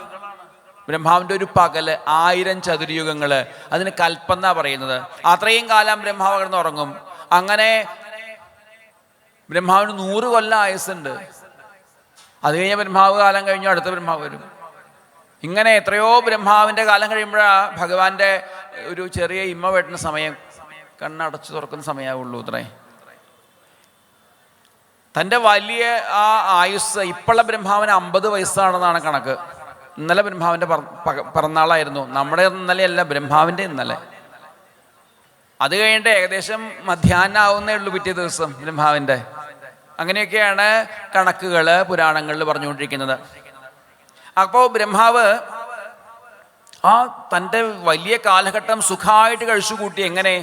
[SPEAKER 1] ബ്രഹ്മാവിൻ്റെ ഒരു പകല്. 1000 ചതുർയുഗങ്ങൾ. അതിന് കൽപ്പെന്നാ പറയുന്നത്. അത്രയും കാലം ബ്രഹ്മാവ് കിടന്നുറങ്ങും. അങ്ങനെ ബ്രഹ്മാവിന് 100 കൊല്ലം ആയുസ്സുണ്ട്. അത് കഴിഞ്ഞ ബ്രഹ്മാവ് കാലം കഴിഞ്ഞു അടുത്ത ബ്രഹ്മാവ് വരും. ഇങ്ങനെ എത്രയോ ബ്രഹ്മാവിൻ്റെ കാലം കഴിയുമ്പോഴാണ് ഭഗവാന്റെ ഒരു ചെറിയ ഇമ്മ വെട്ടുന്ന സമയം, കണ്ണടച്ചു തുറക്കുന്ന സമയമാവുള്ളൂ. അത്രേ തൻ്റെ വലിയ ആ ആയുസ്. ഇപ്പോഴുള്ള ബ്രഹ്മാവിന് 50 വയസ്സാണെന്നാണ് കണക്ക്. ഇന്നലെ ബ്രഹ്മാവിൻ്റെ പിറന്നാളായിരുന്നു. നമ്മുടെ ഇന്നലെയല്ല, ബ്രഹ്മാവിൻ്റെ ഇന്നലെ. അത് കഴിഞ്ഞിട്ട് ഏകദേശം മധ്യാഹ്നം ആവുന്നേ ഉള്ളൂ പിറ്റേ ദിവസം ബ്രഹ്മാവിൻ്റെ. അങ്ങനെയൊക്കെയാണ് കണക്കുകൾ പുരാണങ്ങളിൽ പറഞ്ഞുകൊണ്ടിരിക്കുന്നത്. അപ്പോൾ ബ്രഹ്മാവ് ആ തൻ്റെ വലിയ കാലഘട്ടം സുഖമായിട്ട് കഴിച്ചുകൂട്ടി. എങ്ങനെ?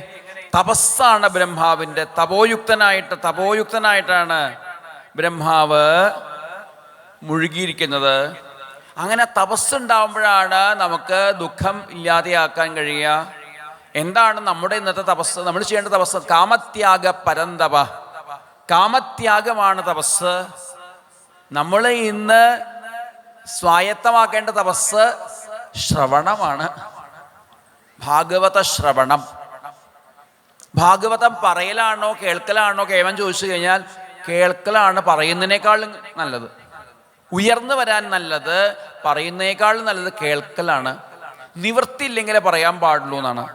[SPEAKER 1] തപസ്സാണ് ബ്രഹ്മാവിൻ്റെ. തപോയുക്തനായിട്ടാണ് ബ്രഹ്മാവ് മുഴുകിയിരിക്കുന്നത്. അങ്ങനെ തപസ്സുണ്ടാവുമ്പോഴാണ് നമുക്ക് ദുഃഖം ഇല്ലാതെയാക്കാൻ കഴിയുക. എന്താണ് നമ്മുടെ ഇന്നത്തെ തപസ്? നമ്മൾ ചെയ്യേണ്ട തപസ് കാമത്യാഗ പരന്തപ. കാമത്യാഗമാണ് തപസ്. നമ്മൾ ഇന്ന് സ്വായത്തമാക്കേണ്ട തപസ് ശ്രവണമാണ്. ഭാഗവത ശ്രവണം. ഭാഗവതം പറയലാണോ കേൾക്കലാണോ കേവലം ചോദിച്ചു കഴിഞ്ഞാൽ കേൾക്കലാണ് പറയുന്നതിനേക്കാളും നല്ലത്. ഉയർന്നു വരാൻ നല്ലത് പറയുന്നതിനേക്കാളും നല്ലത് കേൾക്കലാണ്. നിവൃത്തിയില്ലെങ്കിലേ പറയാൻ പാടുള്ളൂ എന്നാണ്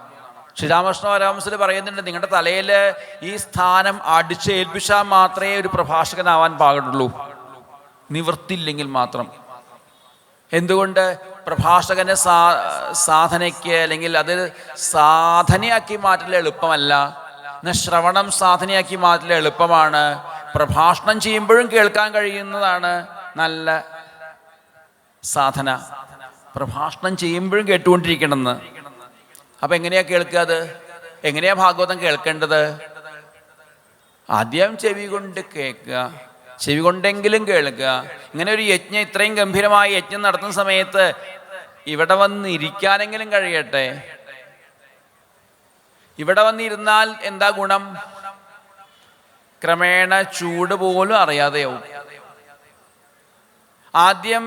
[SPEAKER 1] ശ്രീരാമകൃഷ്ണ പരമഹംസർ പറയുന്നുണ്ട്. നിങ്ങളുടെ തലയിൽ ഈ സ്ഥാനം അടിച്ചേൽപ്പിച്ചാൽ മാത്രമേ ഒരു പ്രഭാഷകനാവാൻ പാടുള്ളൂ, നിവൃത്തിയില്ലെങ്കിൽ മാത്രം. എന്തുകൊണ്ട്? പ്രഭാഷകന് സാധനയ്ക്ക് അല്ലെങ്കിൽ അത് സാധനയാക്കി മാറ്റൽ എളുപ്പമല്ല. എന്നാൽ ശ്രവണം സാധനയാക്കി മാറ്റൽ എളുപ്പമാണ്. പ്രഭാഷണം ചെയ്യുമ്പോഴും കേൾക്കാൻ കഴിയുന്നതാണ് നല്ല സാധന. പ്രഭാഷണം ചെയ്യുമ്പോഴും കേട്ടുകൊണ്ടിരിക്കണമെന്ന്. അപ്പം എങ്ങനെയാ കേൾക്കുക? അത് എങ്ങനെയാ ഭാഗവതം കേൾക്കേണ്ടത്? ആദ്യം ചെവി കൊണ്ട് കേൾക്കുക, ചെവി കൊണ്ടെങ്കിലും കേൾക്കുക. ഇങ്ങനെ ഒരു യജ്ഞം, ഇത്രയും ഗംഭീരമായ യജ്ഞം നടത്തുന്ന സമയത്ത് ഇവിടെ വന്ന് ഇരിക്കാനെങ്കിലും കഴിയട്ടെ. ഇവിടെ വന്നിരുന്നാൽ എന്താ ഗുണം? ക്രമേണ ചൂട് പോലും അറിയാതെയാവും. ആദ്യം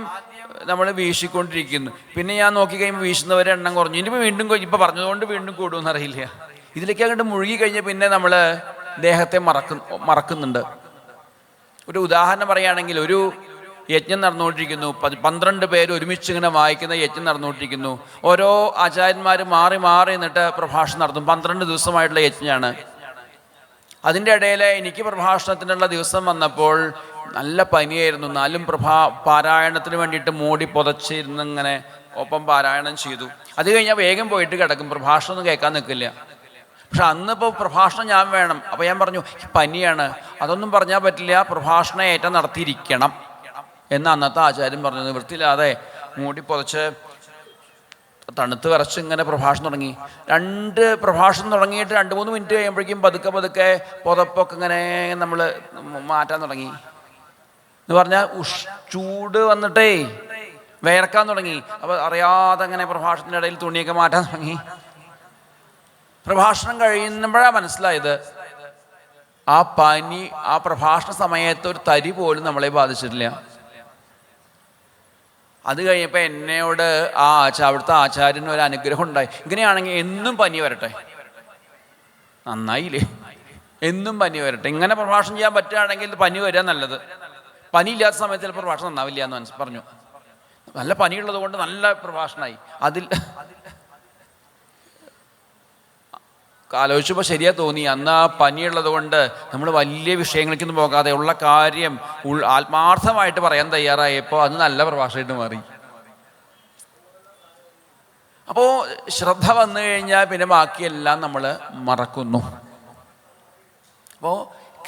[SPEAKER 1] നമ്മൾ വീശിക്കൊണ്ടിരിക്കുന്നു, പിന്നെ ഞാൻ നോക്കിക്കഴിയുമ്പോൾ വീശുന്നവരെ എണ്ണം കുറഞ്ഞു. ഇനിയിപ്പോൾ വീണ്ടും ഇപ്പം പറഞ്ഞതുകൊണ്ട് വീണ്ടും കൂടുമെന്ന് അറിയില്ല. ഇതിലേക്ക് അങ്ങോട്ട് മുഴുകി കഴിഞ്ഞാൽ പിന്നെ നമ്മൾ ദേഹത്തെ മറക്കുന്നുണ്ട്. ഒരു ഉദാഹരണം പറയുകയാണെങ്കിൽ, ഒരു യജ്ഞം നടന്നുകൊണ്ടിരിക്കുന്നു. 12 പേര് ഒരുമിച്ച് ഇങ്ങനെ വായിക്കുന്ന യജ്ഞം നടന്നുകൊണ്ടിരിക്കുന്നു. ഓരോ ആചാര്യന്മാർ മാറി മാറി നിന്നിട്ട് പ്രഭാഷണം നടത്തും. 12 ദിവസമായിട്ടുള്ള യജ്ഞമാണ്. അതിൻ്റെ ഇടയിൽ എനിക്ക് പ്രഭാഷണത്തിനുള്ള ദിവസം വന്നപ്പോൾ നല്ല പനിയായിരുന്നു. എന്നാലും പാരായണത്തിന് വേണ്ടിയിട്ട് മൂടി പുതച്ചിരുന്നിങ്ങനെ ഒപ്പം പാരായണം ചെയ്തു. അത് കഴിഞ്ഞാൽ വേഗം പോയിട്ട് കിടക്കും, പ്രഭാഷണമൊന്നും കേൾക്കാൻ നിൽക്കില്ല. പക്ഷെ അന്നിപ്പോൾ പ്രഭാഷണം ഞാൻ വേണം. അപ്പോൾ ഞാൻ പറഞ്ഞു പനിയാണ്, അതൊന്നും പറഞ്ഞാൽ പറ്റില്ല, പ്രഭാഷണം ഏറ്റവും നടത്തിയിരിക്കണം എന്ന് അന്നത്തെ ആചാര്യൻ പറഞ്ഞു. നിവൃത്തിയില്ലാതെ മൂടി പുതച്ച് തണുത്ത് വിറച്ച് ഇങ്ങനെ പ്രഭാഷണം തുടങ്ങി. പ്രഭാഷണം തുടങ്ങിയിട്ട് 2-3 മിനിറ്റ് കഴിയുമ്പോഴേക്കും പതുക്കെ പുതപ്പൊക്കെ ഇങ്ങനെ നമ്മൾ മാറ്റാൻ തുടങ്ങി. എന്ന് പറഞ്ഞാൽ ചൂട് വന്നിട്ടേ വിയർക്കാൻ തുടങ്ങി. അപ്പോൾ അറിയാതെ അങ്ങനെ പ്രഭാഷണത്തിൻ്റെ ഇടയിൽ തുണിയൊക്കെ മാറ്റാൻ തുടങ്ങി. പ്രഭാഷണം കഴിയുമ്പോഴാണ് മനസ്സിലായത് ആ പനി ആ പ്രഭാഷണ സമയത്ത് ഒരു തരി പോലും നമ്മളെ ബാധിച്ചിട്ടില്ല. അത് കഴിഞ്ഞപ്പോൾ എന്നോട് അവിടുത്തെ ആചാര്യന് ഒരു അനുഗ്രഹം ഉണ്ടായി. ഇങ്ങനെയാണെങ്കിൽ എന്നും പനി വരട്ടെ. നന്നായില്ലേ? എന്നും പനി വരട്ടെ. ഇങ്ങനെ പ്രഭാഷണം ചെയ്യാൻ പറ്റുകയാണെങ്കിൽ പനി വരിക നല്ലത്. പനിയില്ലാത്ത സമയത്ത് ചിലപ്പോൾ പ്രഭാഷണം നന്നാവില്ല എന്ന് പറഞ്ഞു. നല്ല പനിയുള്ളത് കൊണ്ട് നല്ല പ്രഭാഷണമായി. അതിൽ ആലോചിച്ചപ്പോൾ ശരിയാ തോന്നി. അന്ന് ആ പനിയുള്ളത് കൊണ്ട് നമ്മൾ വലിയ വിഷയങ്ങളിലേക്കൊന്നും പോകാതെ ഉള്ള കാര്യം ആത്മാർത്ഥമായിട്ട് പറയാൻ തയ്യാറായപ്പോൾ അത് നല്ല പ്രഭാഷണമായിട്ട് മാറി. അപ്പോൾ ശ്രദ്ധ വന്നു കഴിഞ്ഞാൽ പിന്നെ ബാക്കിയെല്ലാം നമ്മൾ മറക്കുന്നു. അപ്പോൾ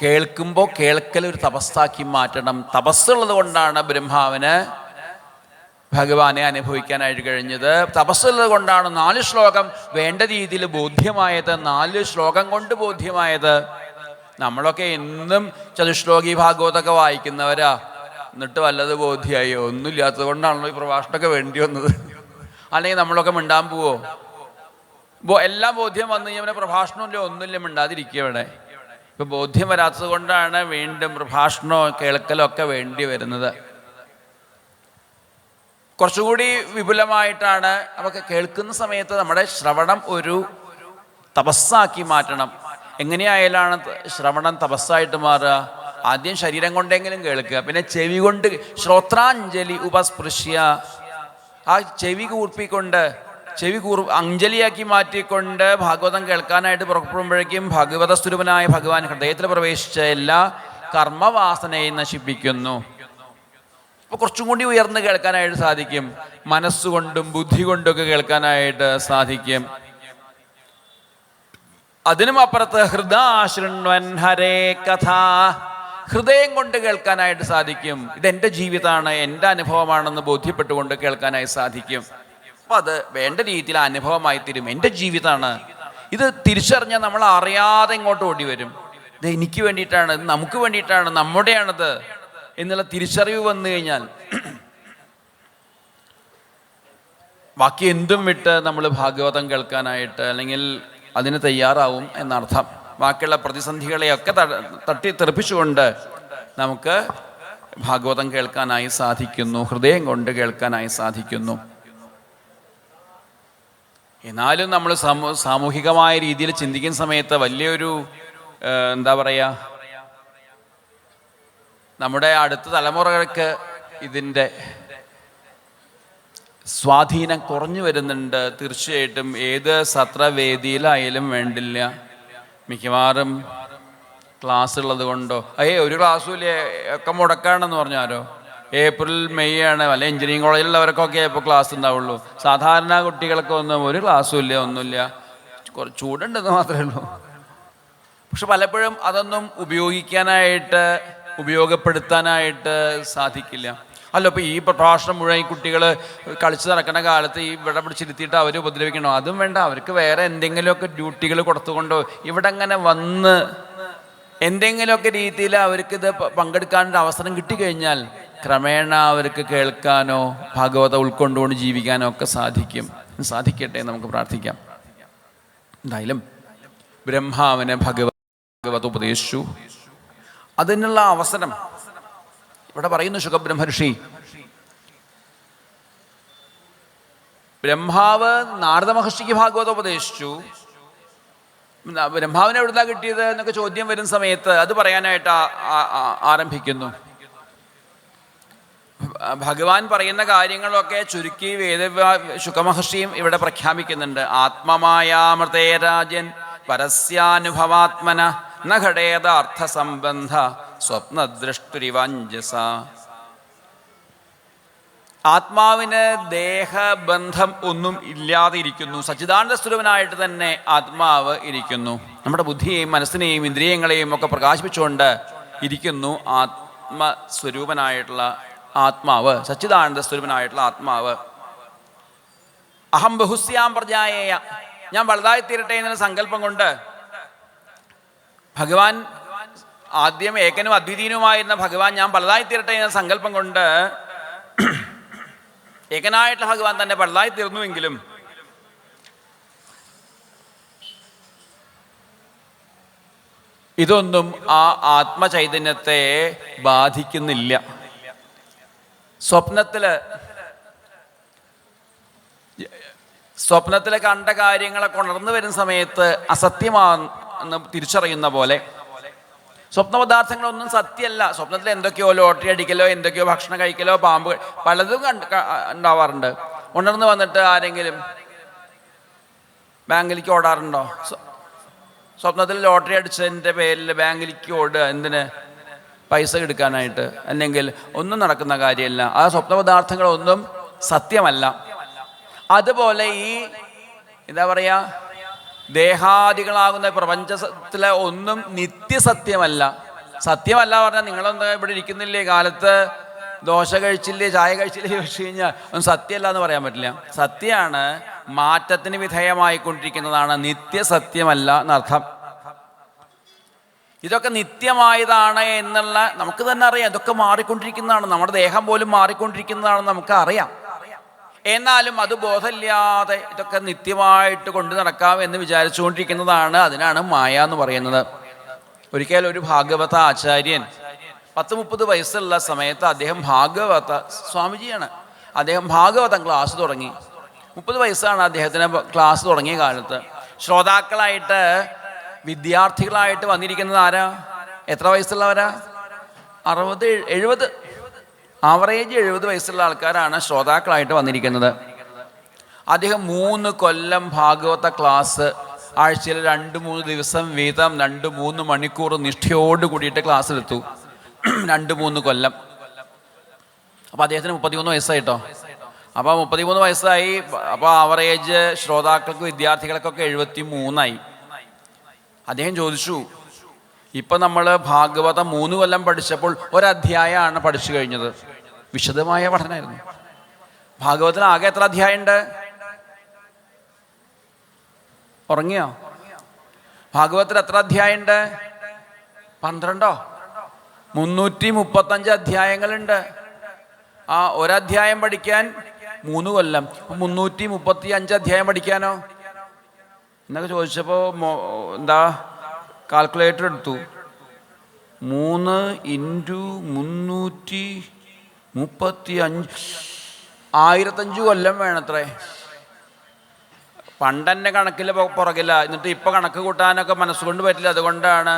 [SPEAKER 1] കേൾക്കുമ്പോൾ കേൾക്കൽ ഒരു തപസ്സാക്കി മാറ്റണം. തപസ്സുള്ളത് കൊണ്ടാണ് ബ്രഹ്മാവിന് ഭഗവാനെ അനുഭവിക്കാനായിട്ട് കഴിഞ്ഞത്. തപസ്സുള്ളത് കൊണ്ടാണ് 4 ശ്ലോകം വേണ്ട രീതിയിൽ ബോധ്യമായത്. 4 ശ്ലോകം കൊണ്ട് ബോധ്യമായത്. നമ്മളൊക്കെ എന്നും ചതുശ്ലോകി ഭാഗവതമൊക്കെ വായിക്കുന്നവരാ. എന്നിട്ട് വല്ലത് ബോധ്യമായോ? ഒന്നുമില്ലാത്തത് കൊണ്ടാണല്ലോ ഈ പ്രഭാഷണമൊക്കെ വേണ്ടി വന്നത്. അല്ലെങ്കിൽ നമ്മളൊക്കെ മിണ്ടാൻ പോവോ? എല്ലാം ബോധ്യം വന്നു കഴിഞ്ഞാൽ പ്രഭാഷണമില്ല, ഒന്നുമില്ല, മിണ്ടാതിരിക്കുക. ഇവിടെ ഇപ്പം ബോധ്യം വരാത്തത് കൊണ്ടാണ് വീണ്ടും പ്രഭാഷണമോ കേൾക്കലോ ഒക്കെ വേണ്ടി വരുന്നത്. കുറച്ചുകൂടി വിപുലമായിട്ടാണ്. അപ്പോൾ കേൾക്കുന്ന സമയത്ത് നമ്മുടെ ശ്രവണം ഒരു തപസ്സാക്കി മാറ്റണം. എങ്ങനെയായാലാണ് ശ്രവണം തപസ്സായിട്ട് മാറുക? ആദ്യം ശരീരം കൊണ്ടെങ്കിലും കേൾക്കുക, പിന്നെ ചെവി കൊണ്ട് ശ്രോത്രാഞ്ജലി ഉപസ്പൃശ്യ, ആ ചെവി കൂർപ്പിക്കൊണ്ട് അഞ്ജലിയാക്കി മാറ്റിക്കൊണ്ട് ഭാഗവതം കേൾക്കാനായിട്ട് പുറപ്പെടുമ്പോഴേക്കും ഭഗവത സ്വരൂപനായ ഭഗവാൻ ഹൃദയത്തിൽ പ്രവേശിച്ച എല്ലാ കർമ്മവാസനയും നശിപ്പിക്കുന്നു. അപ്പോൾ കുറച്ചും കൂടി ഉയർന്ന് കേൾക്കാനായിട്ട് സാധിക്കും. മനസ്സുകൊണ്ടും ബുദ്ധി കൊണ്ടൊക്കെ കേൾക്കാനായിട്ട് സാധിക്കും. അതിനും അപ്പുറത്ത് ഹൃദാശൃണ്വൻ ഹരേ കഥ, ഹൃദയം കൊണ്ട് കേൾക്കാനായിട്ട് സാധിക്കും. ഇതെൻ്റെ ജീവിതമാണ്, എൻ്റെ അനുഭവമാണെന്ന് ബോധ്യപ്പെട്ടുകൊണ്ട് കേൾക്കാനായി സാധിക്കും. അപ്പം അത് വേണ്ട രീതിയിൽ അനുഭവമായി തീരും. എൻ്റെ ജീവിതമാണ് ഇത് തിരിച്ചറിഞ്ഞാൽ നമ്മൾ അറിയാതെ ഇങ്ങോട്ട് ഓടി വരും. ഇത് എനിക്ക് വേണ്ടിയിട്ടാണ്, ഇത് നമുക്ക് വേണ്ടിയിട്ടാണ്, നമ്മുടെയാണത് എന്നുള്ള തിരിച്ചറിവ് വന്നു കഴിഞ്ഞാൽ ബാക്കി എന്തും വിട്ട് നമ്മൾ ഭാഗവതം കേൾക്കാനായിട്ട് അല്ലെങ്കിൽ അതിന് തയ്യാറാവും എന്നർത്ഥം. ബാക്കിയുള്ള പ്രതിസന്ധികളെയൊക്കെ തട്ടി തെറിപ്പിച്ചുകൊണ്ട് നമുക്ക് ഭാഗവതം കേൾക്കാനായി സാധിക്കുന്നു, ഹൃദയം കൊണ്ട് കേൾക്കാനായി സാധിക്കുന്നു. എന്നാലും നമ്മൾ സാമൂഹികമായ രീതിയിൽ ചിന്തിക്കുന്ന സമയത്ത് വലിയൊരു എന്താ പറയുക, നമ്മുടെ അടുത്ത തലമുറകൾക്ക് ഇതിൻ്റെ സ്വാധീനം കുറഞ്ഞു വരുന്നുണ്ട്. തീർച്ചയായിട്ടും ഏത് സത്രവേദിയിലായാലും വേണ്ടില്ല, മിക്കവാറും ക്ലാസ് ഉള്ളത് കൊണ്ടോ ഒരു ക്ലാസ്സും ഇല്ല, ഒക്കെ മുടക്കാണെന്ന് പറഞ്ഞാലോ. ഏപ്രിൽ മെയ് ആണ്, അല്ലെ എഞ്ചിനീയറിംഗ് കോളേജിലുള്ളവർക്കൊക്കെ ഇപ്പോൾ ക്ലാസ് ഉണ്ടാവുള്ളൂ. സാധാരണ കുട്ടികൾക്കൊന്നും ഒരു ക്ലാസ്സും ഇല്ല, ഒന്നുമില്ല. കുറച്ച് ചൂടുണ്ടെന്ന് മാത്രമേ ഉള്ളൂ. പക്ഷെ പലപ്പോഴും അതൊന്നും ഉപയോഗപ്പെടുത്താനായിട്ട് സാധിക്കില്ല. അല്ല, ഇപ്പോൾ ഈ പ്രഭാഷണം മുഴുവൻ ഈ കുട്ടികൾ കളിച്ച് നടക്കുന്ന കാലത്ത് ഈ ഇവിടെ പിടിച്ചിരുത്തിയിട്ട് അവർ ഉപദ്രവിക്കണോ? അതും വേണ്ട. അവർക്ക് വേറെ എന്തെങ്കിലുമൊക്കെ ഡ്യൂട്ടികൾ കൊടുത്തുകൊണ്ടോ ഇവിടെ അങ്ങനെ വന്ന് എന്തെങ്കിലുമൊക്കെ രീതിയിൽ അവർക്കിത് പങ്കെടുക്കാനൊരു അവസരം കിട്ടിക്കഴിഞ്ഞാൽ ക്രമേണ അവർക്ക് കേൾക്കാനോ ഭാഗവതം ഉൾക്കൊണ്ടുകൊണ്ട് ജീവിക്കാനോ ഒക്കെ സാധിക്കട്ടെ നമുക്ക് പ്രാർത്ഥിക്കാം. എന്തായാലും ബ്രഹ്മാവിനെ ഭഗവത് ഉപദേശിച്ചു. അതിനുള്ള അവസരം ഇവിടെ പറയുന്നു ശുകബ്രഹ്മർഷി. ബ്രഹ്മാവ് നാരദ മഹർഷിക്ക് ഭാഗവതം ഉപദേശിച്ചു. ബ്രഹ്മാവിനെ എവിടുന്നാ കിട്ടിയത് എന്നൊക്കെ ചോദ്യം വരുന്ന സമയത്ത് അത് പറയാനായിട്ട് ആരംഭിക്കുന്നു. ഭഗവാൻ പറയുന്ന കാര്യങ്ങളൊക്കെ ചുരുക്കി ശുകമഹർഷിയും ഇവിടെ പ്രഖ്യാപിക്കുന്നുണ്ട്. ആത്മമായാമൃതേ രാജൻ പരസ്യാനുഭവാത്മന ന ഘടേത അർത്ഥസംബന്ധ സ്വപ്നദൃഷ്ടുരിവഞ്ജസ. ആത്മാവിന് ദേഹബന്ധം ഒന്നും ഇല്ലാതെ ഇരിക്കുന്നു. സച്ചിദാനന്ദ സ്വരൂപനായിട്ട് തന്നെ ആത്മാവ് ഇരിക്കുന്നു. നമ്മുടെ ബുദ്ധിയെയും മനസ്സിനെയും ഇന്ദ്രിയങ്ങളെയും ഒക്കെ പ്രകാശിപ്പിച്ചുകൊണ്ട് ഇരിക്കുന്നു ആത്മസ്വരൂപനായിട്ടുള്ള ആത്മാവ്, സച്ചിദാനന്ദ സ്വരൂപനായിട്ടുള്ള ആത്മാവ്. അഹം ബഹുസ്യാം പ്രജായേയ, ഞാൻ വലുതായി തീരട്ടെ എന്നുള്ള സങ്കല്പം കൊണ്ട് ഭഗവാൻ, ആദ്യം ഏകനും അദ്വിതീയനുമായിരുന്ന ഭഗവാൻ ഞാൻ പലതായി തീരട്ടെ എന്ന സങ്കല്പം കൊണ്ട് ഏകനായിട്ടുള്ള ഭഗവാൻ തന്നെ പലതായി തീർന്നുവെങ്കിലും ഇതൊന്നും ആ ആത്മചൈതന്യത്തെ ബാധിക്കുന്നില്ല. സ്വപ്നത്തിലെ കണ്ട കാര്യങ്ങളൊക്കെ ഉണർന്നു വരുന്ന സമയത്ത് അസത്യമാണെന്ന് തിരിച്ചറിയുന്ന പോലെ സ്വപ്ന പദാർത്ഥങ്ങളൊന്നും സത്യമല്ല. സ്വപ്നത്തിൽ എന്തൊക്കെയോ ലോട്ടറി അടിക്കലോ, എന്തൊക്കെയോ ഭക്ഷണം കഴിക്കലോ, പാമ്പ് പലതും ഉണ്ടാവാറുണ്ട്. ഉണർന്ന് വന്നിട്ട് ആരെങ്കിലും ബാങ്കിലേക്ക് ഓടാറുണ്ടോ? സ്വപ്നത്തിൽ ലോട്ടറി അടിച്ചതിൻ്റെ പേരിൽ ബാങ്കിലേക്ക് ഓടുക എന്തിന്? പൈസ എടുക്കാനായിട്ട്. അല്ലെങ്കിൽ ഒന്നും നടക്കുന്ന കാര്യമല്ല. ആ സ്വപ്ന പദാർത്ഥങ്ങളൊന്നും സത്യമല്ല. അതുപോലെ ഈ എന്താ പറയുക, ദേഹാദികളാകുന്ന പ്രപഞ്ചത്തിലെ ഒന്നും നിത്യസത്യമല്ല. സത്യമല്ല പറഞ്ഞാൽ നിങ്ങളൊന്ന് ഇവിടെ ഇരിക്കുന്നില്ലേ, കാലത്ത് ദോശ കഴിച്ചില്ലേ, ചായ കഴിച്ചില്ലേ ചോദിച്ചു കഴിഞ്ഞാൽ ഒന്നും സത്യമല്ല എന്ന് പറയാൻ പറ്റില്ല. സത്യമാണ്, മാറ്റത്തിന് വിധേയമായിക്കൊണ്ടിരിക്കുന്നതാണ്, നിത്യസത്യമല്ല എന്നർത്ഥം. ഇതൊക്കെ നിത്യമായതാണ് എന്നുള്ള നമുക്ക് തന്നെ അറിയാം. ഇതൊക്കെ മാറിക്കൊണ്ടിരിക്കുന്നതാണ്. നമ്മുടെ ദേഹം പോലും മാറിക്കൊണ്ടിരിക്കുന്നതാണെന്ന് നമുക്ക് അറിയാം. എന്നാലും അത് ബോധമില്ലാതെ ഇതൊക്കെ നിത്യമായിട്ട് കൊണ്ടു നടക്കാം എന്ന് വിചാരിച്ചുകൊണ്ടിരിക്കുന്നതാണ്. അതിനാണ് മായ എന്ന് പറയുന്നത്. ഒരിക്കൽ ഒരു ഭാഗവത ആചാര്യൻ 10-30 വയസ്സുള്ള സമയത്ത് അദ്ദേഹം ഭാഗവത സ്വാമിജിയാണ്. അദ്ദേഹം ഭാഗവതം ക്ലാസ് തുടങ്ങി. 30 വയസ്സാണ് അദ്ദേഹത്തിന് ക്ലാസ് തുടങ്ങിയ കാലത്ത്. ശ്രോതാക്കളായിട്ട് വിദ്യാർത്ഥികളായിട്ട് വന്നിരിക്കുന്നത് ആരാ? എത്ര വയസ്സുള്ളവരാ? 60-70, ആവറേജ് 70 വയസ്സുള്ള ആൾക്കാരാണ് ശ്രോതാക്കളായിട്ട് വന്നിരിക്കുന്നത്. അദ്ദേഹം 3 കൊല്ലം ഭാഗവത ക്ലാസ് ആഴ്ചയിൽ 2-3 ദിവസം വീതം 2-3 മണിക്കൂർ നിഷ്ഠയോട് കൂടിയിട്ട് ക്ലാസ്സിലെത്തു. 2-3 കൊല്ലം. അപ്പോൾ അദ്ദേഹത്തിന് 33 വയസ്സായിട്ടോ. അപ്പോൾ 33 വയസ്സായി. അപ്പോൾ ആവറേജ് ശ്രോതാക്കൾക്ക് വിദ്യാർത്ഥികൾക്കൊക്കെ 73ആയി. അദ്ദേഹം ചോദിച്ചു, ഇപ്പം നമ്മൾ ഭാഗവതം 3 കൊല്ലം പഠിച്ചപ്പോൾ ഒരധ്യായമാണ് പഠിച്ചു കഴിഞ്ഞത്. വിശദമായ പഠനമായിരുന്നു. ഭാഗവതത്തിന് ആകെ എത്ര അധ്യായമുണ്ട്? ഉറങ്ങിയോ? ഭാഗവതത്തിൽ എത്ര അധ്യായമുണ്ട്? 12. 335 അധ്യായങ്ങളുണ്ട്. ആ ഒരധ്യായം പഠിക്കാൻ 3 കൊല്ലം. 335 അധ്യായം പഠിക്കാനോ എന്നൊക്കെ ചോദിച്ചപ്പോൾ എന്താ കാൽക്കുലേറ്റർ എടുത്തു. 3 × 335 1005 കൊല്ലം വേണത്രേ. പണ്ടെന്നെ കണക്കിൽ പുറകില്ല. എന്നിട്ട് ഇപ്പം കണക്ക് കൂട്ടാനൊക്കെ മനസ്സുകൊണ്ട് പറ്റില്ല. അതുകൊണ്ടാണ്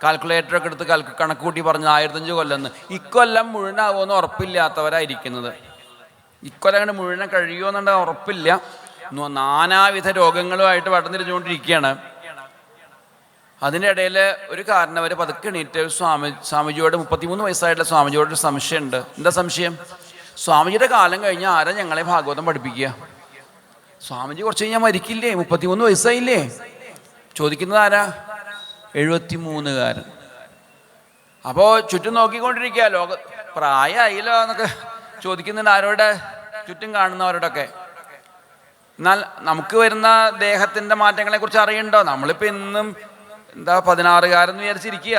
[SPEAKER 1] കാൽക്കുലേറ്ററൊക്കെ എടുത്ത് കണക്ക് കൂട്ടി പറഞ്ഞത് 1005 കൊല്ലം എന്ന്. ഇക്കൊല്ലം മുഴുവനാവുമെന്ന് ഉറപ്പില്ലാത്തവരായിരിക്കുന്നത്. ഇക്കൊല്ലം അങ്ങനെ മുഴുവൻ കഴിയുമോ എന്നുണ്ടെങ്കിൽ ഉറപ്പില്ല. നാനാവിധ രോഗങ്ങളുമായിട്ട് വടന്നിരിച്ചുകൊണ്ടിരിക്കുകയാണ്. അതിൻ്റെ ഇടയിൽ ഒരു കാരണവർ പതുക്കെ എണീറ്റ് സ്വാമിജിയോട് 33 വയസ്സായിട്ടുള്ള സ്വാമിജിയോടൊരു സംശയമുണ്ട്. എന്താ സംശയം? സ്വാമിജിയുടെ കാലം കഴിഞ്ഞാൽ ആരാ ഞങ്ങളെ ഭാഗവതം പഠിപ്പിക്കുക? സ്വാമിജി കുറച്ച് കഴിഞ്ഞാൽ മരിക്കില്ലേ? 33 വയസ്സായില്ലേ? ചോദിക്കുന്നത് ആരാ? 73കാരൻ. അപ്പോൾ ചുറ്റും നോക്കിക്കൊണ്ടിരിക്കുക. പ്രായമായില്ലോ എന്നൊക്കെ ചോദിക്കുന്നുണ്ട്. ആരോട്? ചുറ്റും കാണുന്നവരോടൊക്കെ. എന്നാൽ നമുക്ക് വരുന്ന ദേഹത്തിൻ്റെ മാറ്റങ്ങളെക്കുറിച്ച് അറിയണ്ടോ? നമ്മളിപ്പോൾ ഇന്നും എന്താ 16കാരൻ വിചാരിച്ചിരിക്കുക.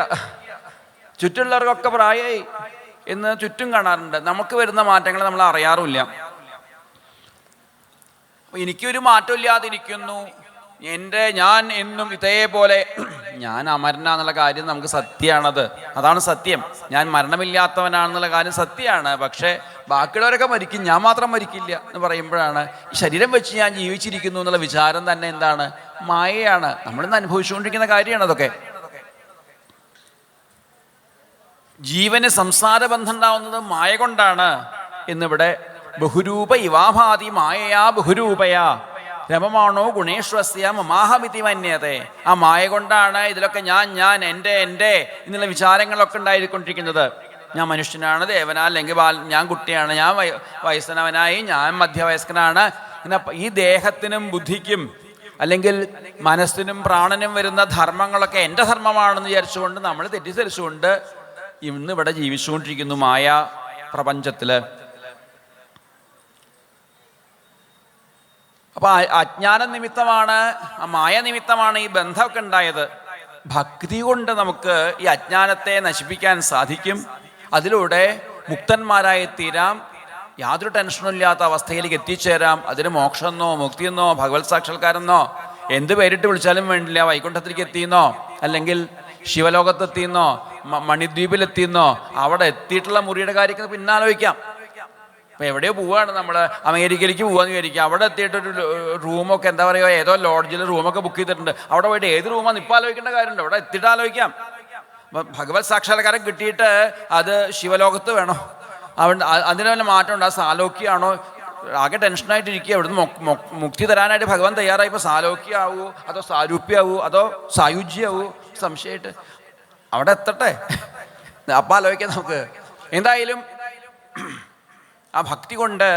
[SPEAKER 1] ചുറ്റുള്ളവർക്കൊക്കെ പ്രായമായി എന്ന് ചുറ്റും കാണാറുണ്ട്. നമുക്ക് വരുന്ന മാറ്റങ്ങൾ നമ്മൾ അറിയാറുമില്ല. എനിക്കൊരു മാറ്റമില്ലാതിരിക്കുന്നു, ഞാൻ എന്നും ഇതേപോലെ, ഞാൻ അമരനാന്നുള്ള കാര്യം നമുക്ക് സത്യമാണത്. അതാണ് സത്യം. ഞാൻ മരണമില്ലാത്തവനാണെന്നുള്ള കാര്യം സത്യമാണ്. പക്ഷേ ബാക്കിയുള്ളവരൊക്കെ മരിക്കും, ഞാൻ മാത്രം മരിക്കില്ല എന്ന് പറയുമ്പോഴാണ് ഈ ശരീരം വെച്ച് ഞാൻ ജീവിച്ചിരിക്കുന്നു എന്നുള്ള വിചാരം തന്നെ എന്താണ്? മായയാണ്. നമ്മളിന്ന് അനുഭവിച്ചുകൊണ്ടിരിക്കുന്ന കാര്യമാണ് അതൊക്കെ. ജീവന് സംസാരബന്ധം ഉണ്ടാവുന്നത് മായ കൊണ്ടാണ് എന്നിവിടെ ബഹുരൂപ ഇവാഭാതി മായയാ ബഹുരൂപയാ രമമാണോ ഗുണേശ്വസ്യ മമാഹമിതി മന്യത്തെ. ആ മായ കൊണ്ടാണ് ഇതിലൊക്കെ ഞാൻ എൻ്റെ എന്നുള്ള വിചാരങ്ങളൊക്കെ ഉണ്ടായിക്കൊണ്ടിരിക്കുന്നത്. ഞാൻ മനുഷ്യനാണ്, ദേവനാ, അല്ലെങ്കിൽ ഞാൻ കുട്ടിയാണ്, ഞാൻ വയസ്സനവനായി, ഞാൻ മധ്യവയസ്കനാണ്. ഈ ദേഹത്തിനും ബുദ്ധിക്കും അല്ലെങ്കിൽ മനസ്സിനും പ്രാണനും വരുന്ന ധർമ്മങ്ങളൊക്കെ എൻ്റെ ധർമ്മമാണെന്ന് വിചാരിച്ചുകൊണ്ട് നമ്മൾ തെറ്റിദ്ധരിച്ചുകൊണ്ട് ഇന്ന് ഇവിടെ ജീവിച്ചുകൊണ്ടിരിക്കുന്നു മായ പ്രപഞ്ചത്തിൽ. അപ്പോൾ അജ്ഞാന നിമിത്തമാണ്, മായ നിമിത്തമാണ് ഈ ബന്ധമൊക്കെ ഉണ്ടായത്. ഭക്തി കൊണ്ട് നമുക്ക് ഈ അജ്ഞാനത്തെ നശിപ്പിക്കാൻ സാധിക്കും. അതിലൂടെ മുക്തന്മാരായി തീരാം. യാതൊരു ടെൻഷനും ഇല്ലാത്ത അവസ്ഥയിലേക്ക് എത്തിച്ചേരാം. അതിന് മോക്ഷമെന്നോ മുക്തിയെന്നോ ഭഗവത് സാക്ഷാത്കാരെന്നോ എന്ത് പേരിട്ട് വിളിച്ചാലും വേണ്ടില്ല. വൈകുണ്ഠത്തിലേക്ക് എത്തിയെന്നോ അല്ലെങ്കിൽ ശിവലോകത്തെത്തിയെന്നോ മണിദ്വീപിലെത്തിയെന്നോ അവിടെ എത്തിയിട്ടുള്ള മുറിയുടെ കാര്യമൊക്കെ പിന്നാലോചിക്കാം. അപ്പം എവിടെയോ പോവുകയാണ് നമ്മൾ, അമേരിക്കയിലേക്ക് പോകാമെന്ന് വിചാരിക്കുക. അവിടെ എത്തിയിട്ടൊരു റൂമൊക്കെ എന്താ പറയുക, ഏതോ ലോഡ്ജിൽ റൂമൊക്കെ ബുക്ക് ചെയ്തിട്ടുണ്ട്. അവിടെ പോയിട്ട് ഏത് റൂമാണെന്ന് ഇപ്പം ആലോചിക്കേണ്ട കാര്യമുണ്ട്, അവിടെ എത്തിയിട്ട് ആലോചിക്കാം. അപ്പം ഭഗവത് സാക്ഷാത്കാരം കിട്ടിയിട്ട് അത് ശിവലോകത്ത് വേണോ? അതിന് വല്ല മാറ്റമുണ്ട്? ആ സാലോക്യാണോ? ആകെ ടെൻഷനായിട്ടിരിക്കുക. ഇവിടുന്ന് മുക്തി തരാനായിട്ട് ഭഗവാൻ തയ്യാറായി. ഇപ്പോൾ സാലോക്യാവൂ അതോ സാരൂപ്യാവൂ അതോ സായുജ്യാവൂ? സംശയമായിട്ട് അവിടെ എത്തട്ടെ, അപ്പം ആലോചിക്കാം നമുക്ക്. എന്തായാലും ആ ഭക്തി കൊണ്ട്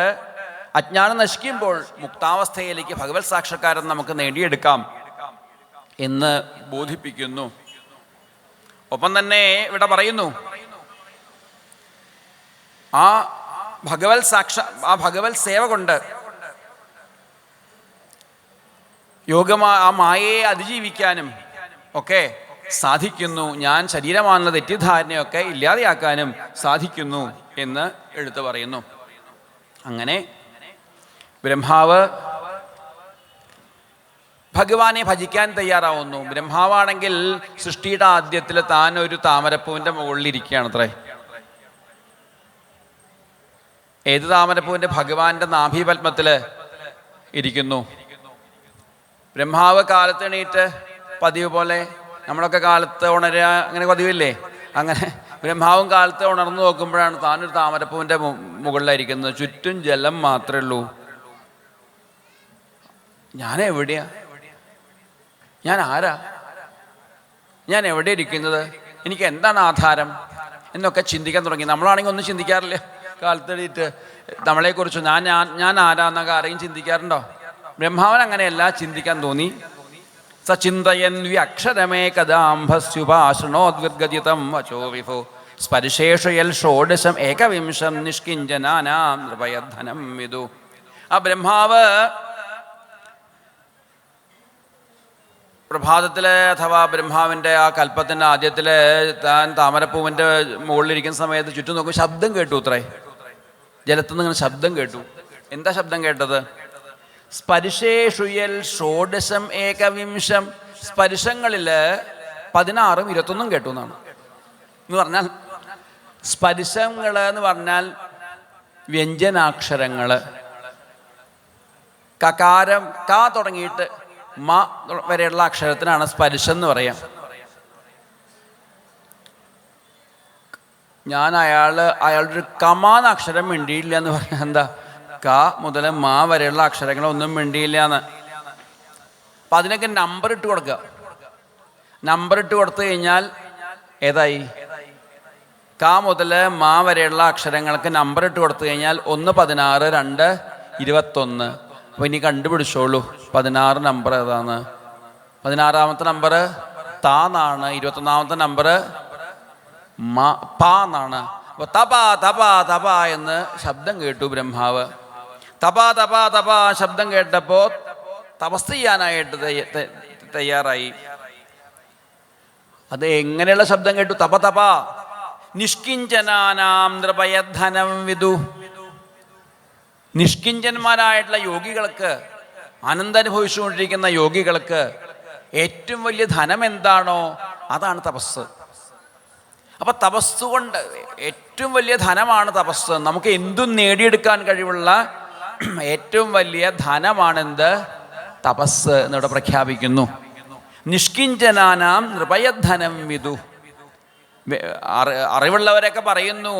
[SPEAKER 1] അജ്ഞാനം നശിക്കുമ്പോൾ മുക്താവസ്ഥയിലേക്ക് ഭഗവത് സാക്ഷാത്കാരം നമുക്ക് നേടിയെടുക്കാം എന്ന് ബോധിപ്പിക്കുന്നു. ഒപ്പം തന്നെ ഇവിടെ പറയുന്നു, ആ ഭഗവത് സേവ കൊണ്ട് ആ മായയെ അതിജീവിക്കാനും ഒക്കെ സാധിക്കുന്നു. ഞാൻ ശരീരമാണെന്ന തെറ്റിദ്ധാരണയൊക്കെ ഇല്ലാതെയാക്കാനും സാധിക്കുന്നു എന്ന് എടുത്തു പറയുന്നു. അങ്ങനെ ബ്രഹ്മാവ് ഭഗവാനെ ഭജിക്കാൻ തയ്യാറാവുന്നു. ബ്രഹ്മാവാണെങ്കിൽ സൃഷ്ടിയുടെ ആദ്യത്തിൽ താൻ ഒരു താമരപ്പൂവിൻ്റെ മുകളിലിരിക്കുകയാണത്രേ. ഏത് താമരപ്പൂവിൻ്റെ? ഭഗവാന്റെ നാഭീപത്മത്തിൽ ഇരിക്കുന്നു. ബ്രഹ്മാവ് കാലത്ത് എണീറ്റ് പതിവ് പോലെ, നമ്മളൊക്കെ കാലത്ത് ഉണരുക അങ്ങനെ പതിവില്ലേ, അങ്ങനെ ബ്രഹ്മാവും കാലത്ത് ഉണർന്നു നോക്കുമ്പോഴാണ് താനൊരു താമരപ്പൂവിൻ്റെ മുകളിലായിരിക്കുന്നത്. ചുറ്റും ജലം മാത്രമേ ഉള്ളൂ. ഞാൻ എവിടെയാ? ഞാൻ ആരാ? ഞാൻ എവിടെ ഇരിക്കുന്നത്? എനിക്ക് എന്താണ് ആധാരം എന്നൊക്കെ ചിന്തിക്കാൻ തുടങ്ങി. നമ്മളാണെങ്കിൽ ഒന്നും ചിന്തിക്കാറില്ല. കാലത്തെടിയിട്ട് നമ്മളെക്കുറിച്ച് ഞാൻ ആരാന്നൊക്കെ ആരെയും ചിന്തിക്കാറുണ്ടോ? ബ്രഹ്മാവൻ അങ്ങനെയല്ല ചിന്തിക്കാൻ തോന്നി. സചിന്തയൻ വ്യക്ഷരമേകദാംഭസ്യുപാശൃണോദ്വിർഗതിതം വചോ വിഭോ സ്പർശേഷു യൽ ഷോഡശം ഏകവിംശം നിഷ്കിഞ്ചനാനാം നൃപയധനം വിദു. ആ ബ്രഹ്മാവ് പ്രഭാതത്തിലെ അഥവാ ബ്രഹ്മാവിൻ്റെ ആ കൽപ്പത്തിൻ്റെ ആദ്യത്തിലെ താൻ താമരപ്പൂവിൻ്റെ മുകളിലിരിക്കുന്ന സമയത്ത് ചുറ്റും നോക്കും, ശബ്ദം കേട്ടു. അത്രേ ജലത്തുനിന്ന് ഇങ്ങനെ ശബ്ദം കേട്ടു. എന്താ ശബ്ദം കേട്ടത്? സ്പർശേഷുയൽ ഷോഡശം ഏകവിംശം. സ്പർശങ്ങളിൽ 16ഉം 21ഉം കേട്ടു എന്നാണ്. എന്ന് പറഞ്ഞാൽ സ്പർശങ്ങൾ എന്ന് പറഞ്ഞാൽ വ്യഞ്ജനാക്ഷരങ്ങൾ. കകാരം ക തുടങ്ങിയിട്ട് മ വരെയുള്ള അക്ഷരത്തിനാണ് സ്പർശം എന്ന് പറയാം. ഞാൻ അയാളുടെ ഒരു കമാന്ന അക്ഷരം മിണ്ടിയില്ല എന്ന് പറഞ്ഞാൽ എന്താ? ക മുതൽ മാ വരെയുള്ള അക്ഷരങ്ങളൊന്നും മിണ്ടിയില്ല എന്ന്. അപ്പം അതിനൊക്കെ നമ്പർ ഇട്ട് കൊടുക്കുക. നമ്പർ ഇട്ട് കൊടുത്തു കഴിഞ്ഞാൽ ഏതായി? ക മുതൽ മാ വരെയുള്ള അക്ഷരങ്ങൾക്ക് നമ്പർ ഇട്ട് കൊടുത്തു കഴിഞ്ഞാൽ 1, 16, 2, 21. അപ്പോൾ ഇനി കണ്ടുപിടിച്ചോളൂ 16 നമ്പർ ഏതാണ്. 16ാമത്തെ നമ്പർ താന്നാണ്. 21ാമത്തെ നമ്പർ പാന്നാണ്. അപ്പോൾ തപാ തപാ തപാ എന്ന് ശബ്ദം കേട്ടു ബ്രഹ്മാവ്. തപാ തപാ തപാ ശബ്ദം കേട്ടപ്പോൾ തപസ് ചെയ്യാനായിട്ട് തയ്യാറായി. അത് എങ്ങനെയുള്ള ശബ്ദം കേട്ടു? തപ തപാ നിഷ്കിഞ്ചനാനാം നൃപയധനം വിദു. നിഷ്കിഞ്ചന്മാരായിട്ടുള്ള യോഗികൾക്ക്, ആനന്ദം അനുഭവിച്ചുകൊണ്ടിരിക്കുന്ന യോഗികൾക്ക് ഏറ്റവും വലിയ ധനം എന്താണോ അതാണ് തപസ്. അപ്പം തപസ് കൊണ്ട് ഏറ്റവും വലിയ ധനമാണ് തപസ്. നമുക്ക് എന്തും നേടിയെടുക്കാൻ കഴിവുള്ള ഏറ്റവും വലിയ ധനമാണെന്ത്? തപസ് എന്നിവിടെ പ്രഖ്യാപിക്കുന്നു. നിഷ്കിഞ്ചനാനാം നൃപയധനം വിദു. അറിവുള്ളവരൊക്കെ പറയുന്നു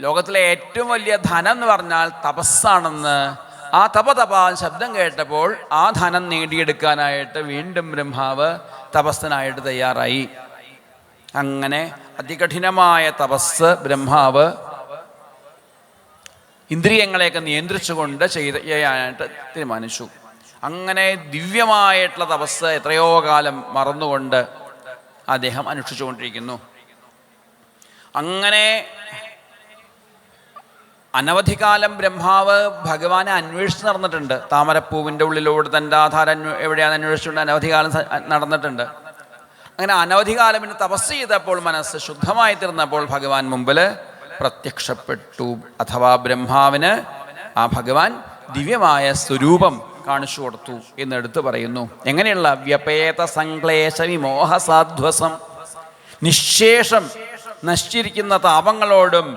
[SPEAKER 1] ലോകത്തിലെ ഏറ്റവും വലിയ ധനം എന്ന് പറഞ്ഞാൽ തപസ്സാണെന്ന്. ആ തപതപാൻ ശബ്ദം കേട്ടപ്പോൾ ആ ധനം നേടിയെടുക്കാനായിട്ട് വീണ്ടും ബ്രഹ്മാവ് തപസ്സിനായിട്ട് തയ്യാറായി. അങ്ങനെ അതികഠിനമായ തപസ് ബ്രഹ്മാവ് ഇന്ദ്രിയങ്ങളെയൊക്കെ നിയന്ത്രിച്ചുകൊണ്ട് ചെയ്യാനായിട്ട് തീരുമാനിച്ചു. അങ്ങനെ ദിവ്യമായിട്ടുള്ള തപസ് എത്രയോ കാലം മറന്നുകൊണ്ട് അദ്ദേഹം അനുഷ്ഠിച്ചുകൊണ്ടിരിക്കുന്നു. അങ്ങനെ അനവധി കാലം ബ്രഹ്മാവ് ഭഗവാനെ അന്വേഷിച്ച് നടന്നിട്ടുണ്ട്. താമരപ്പൂവിൻ്റെ ഉള്ളിലൂടെ തൻ്റെ ആധാരം എവിടെയാണെന്ന് അന്വേഷിച്ചുകൊണ്ട് അനവധി കാലം നടന്നിട്ടുണ്ട്. അങ്ങനെ അനവധി കാലം പിന്നെ തപസ് ചെയ്തപ്പോൾ മനസ്സ് ശുദ്ധമായി തീർന്നപ്പോൾ ഭഗവാൻ മുമ്പിൽ പ്രത്യക്ഷപ്പെട്ടു. അഥവാ ബ്രഹ്മാവിന് ആ ഭഗവാൻ ദിവ്യമായ സ്വരൂപം കാണിച്ചു കൊടുത്തു എന്നെടുത്ത് പറയുന്നു. എങ്ങനെയുള്ള? വ്യപേത സംക്ലേശ വിമോഹ സാധ്വസം. നിശേഷം നശിച്ചിരിക്കുന്ന താപങ്ങളോടും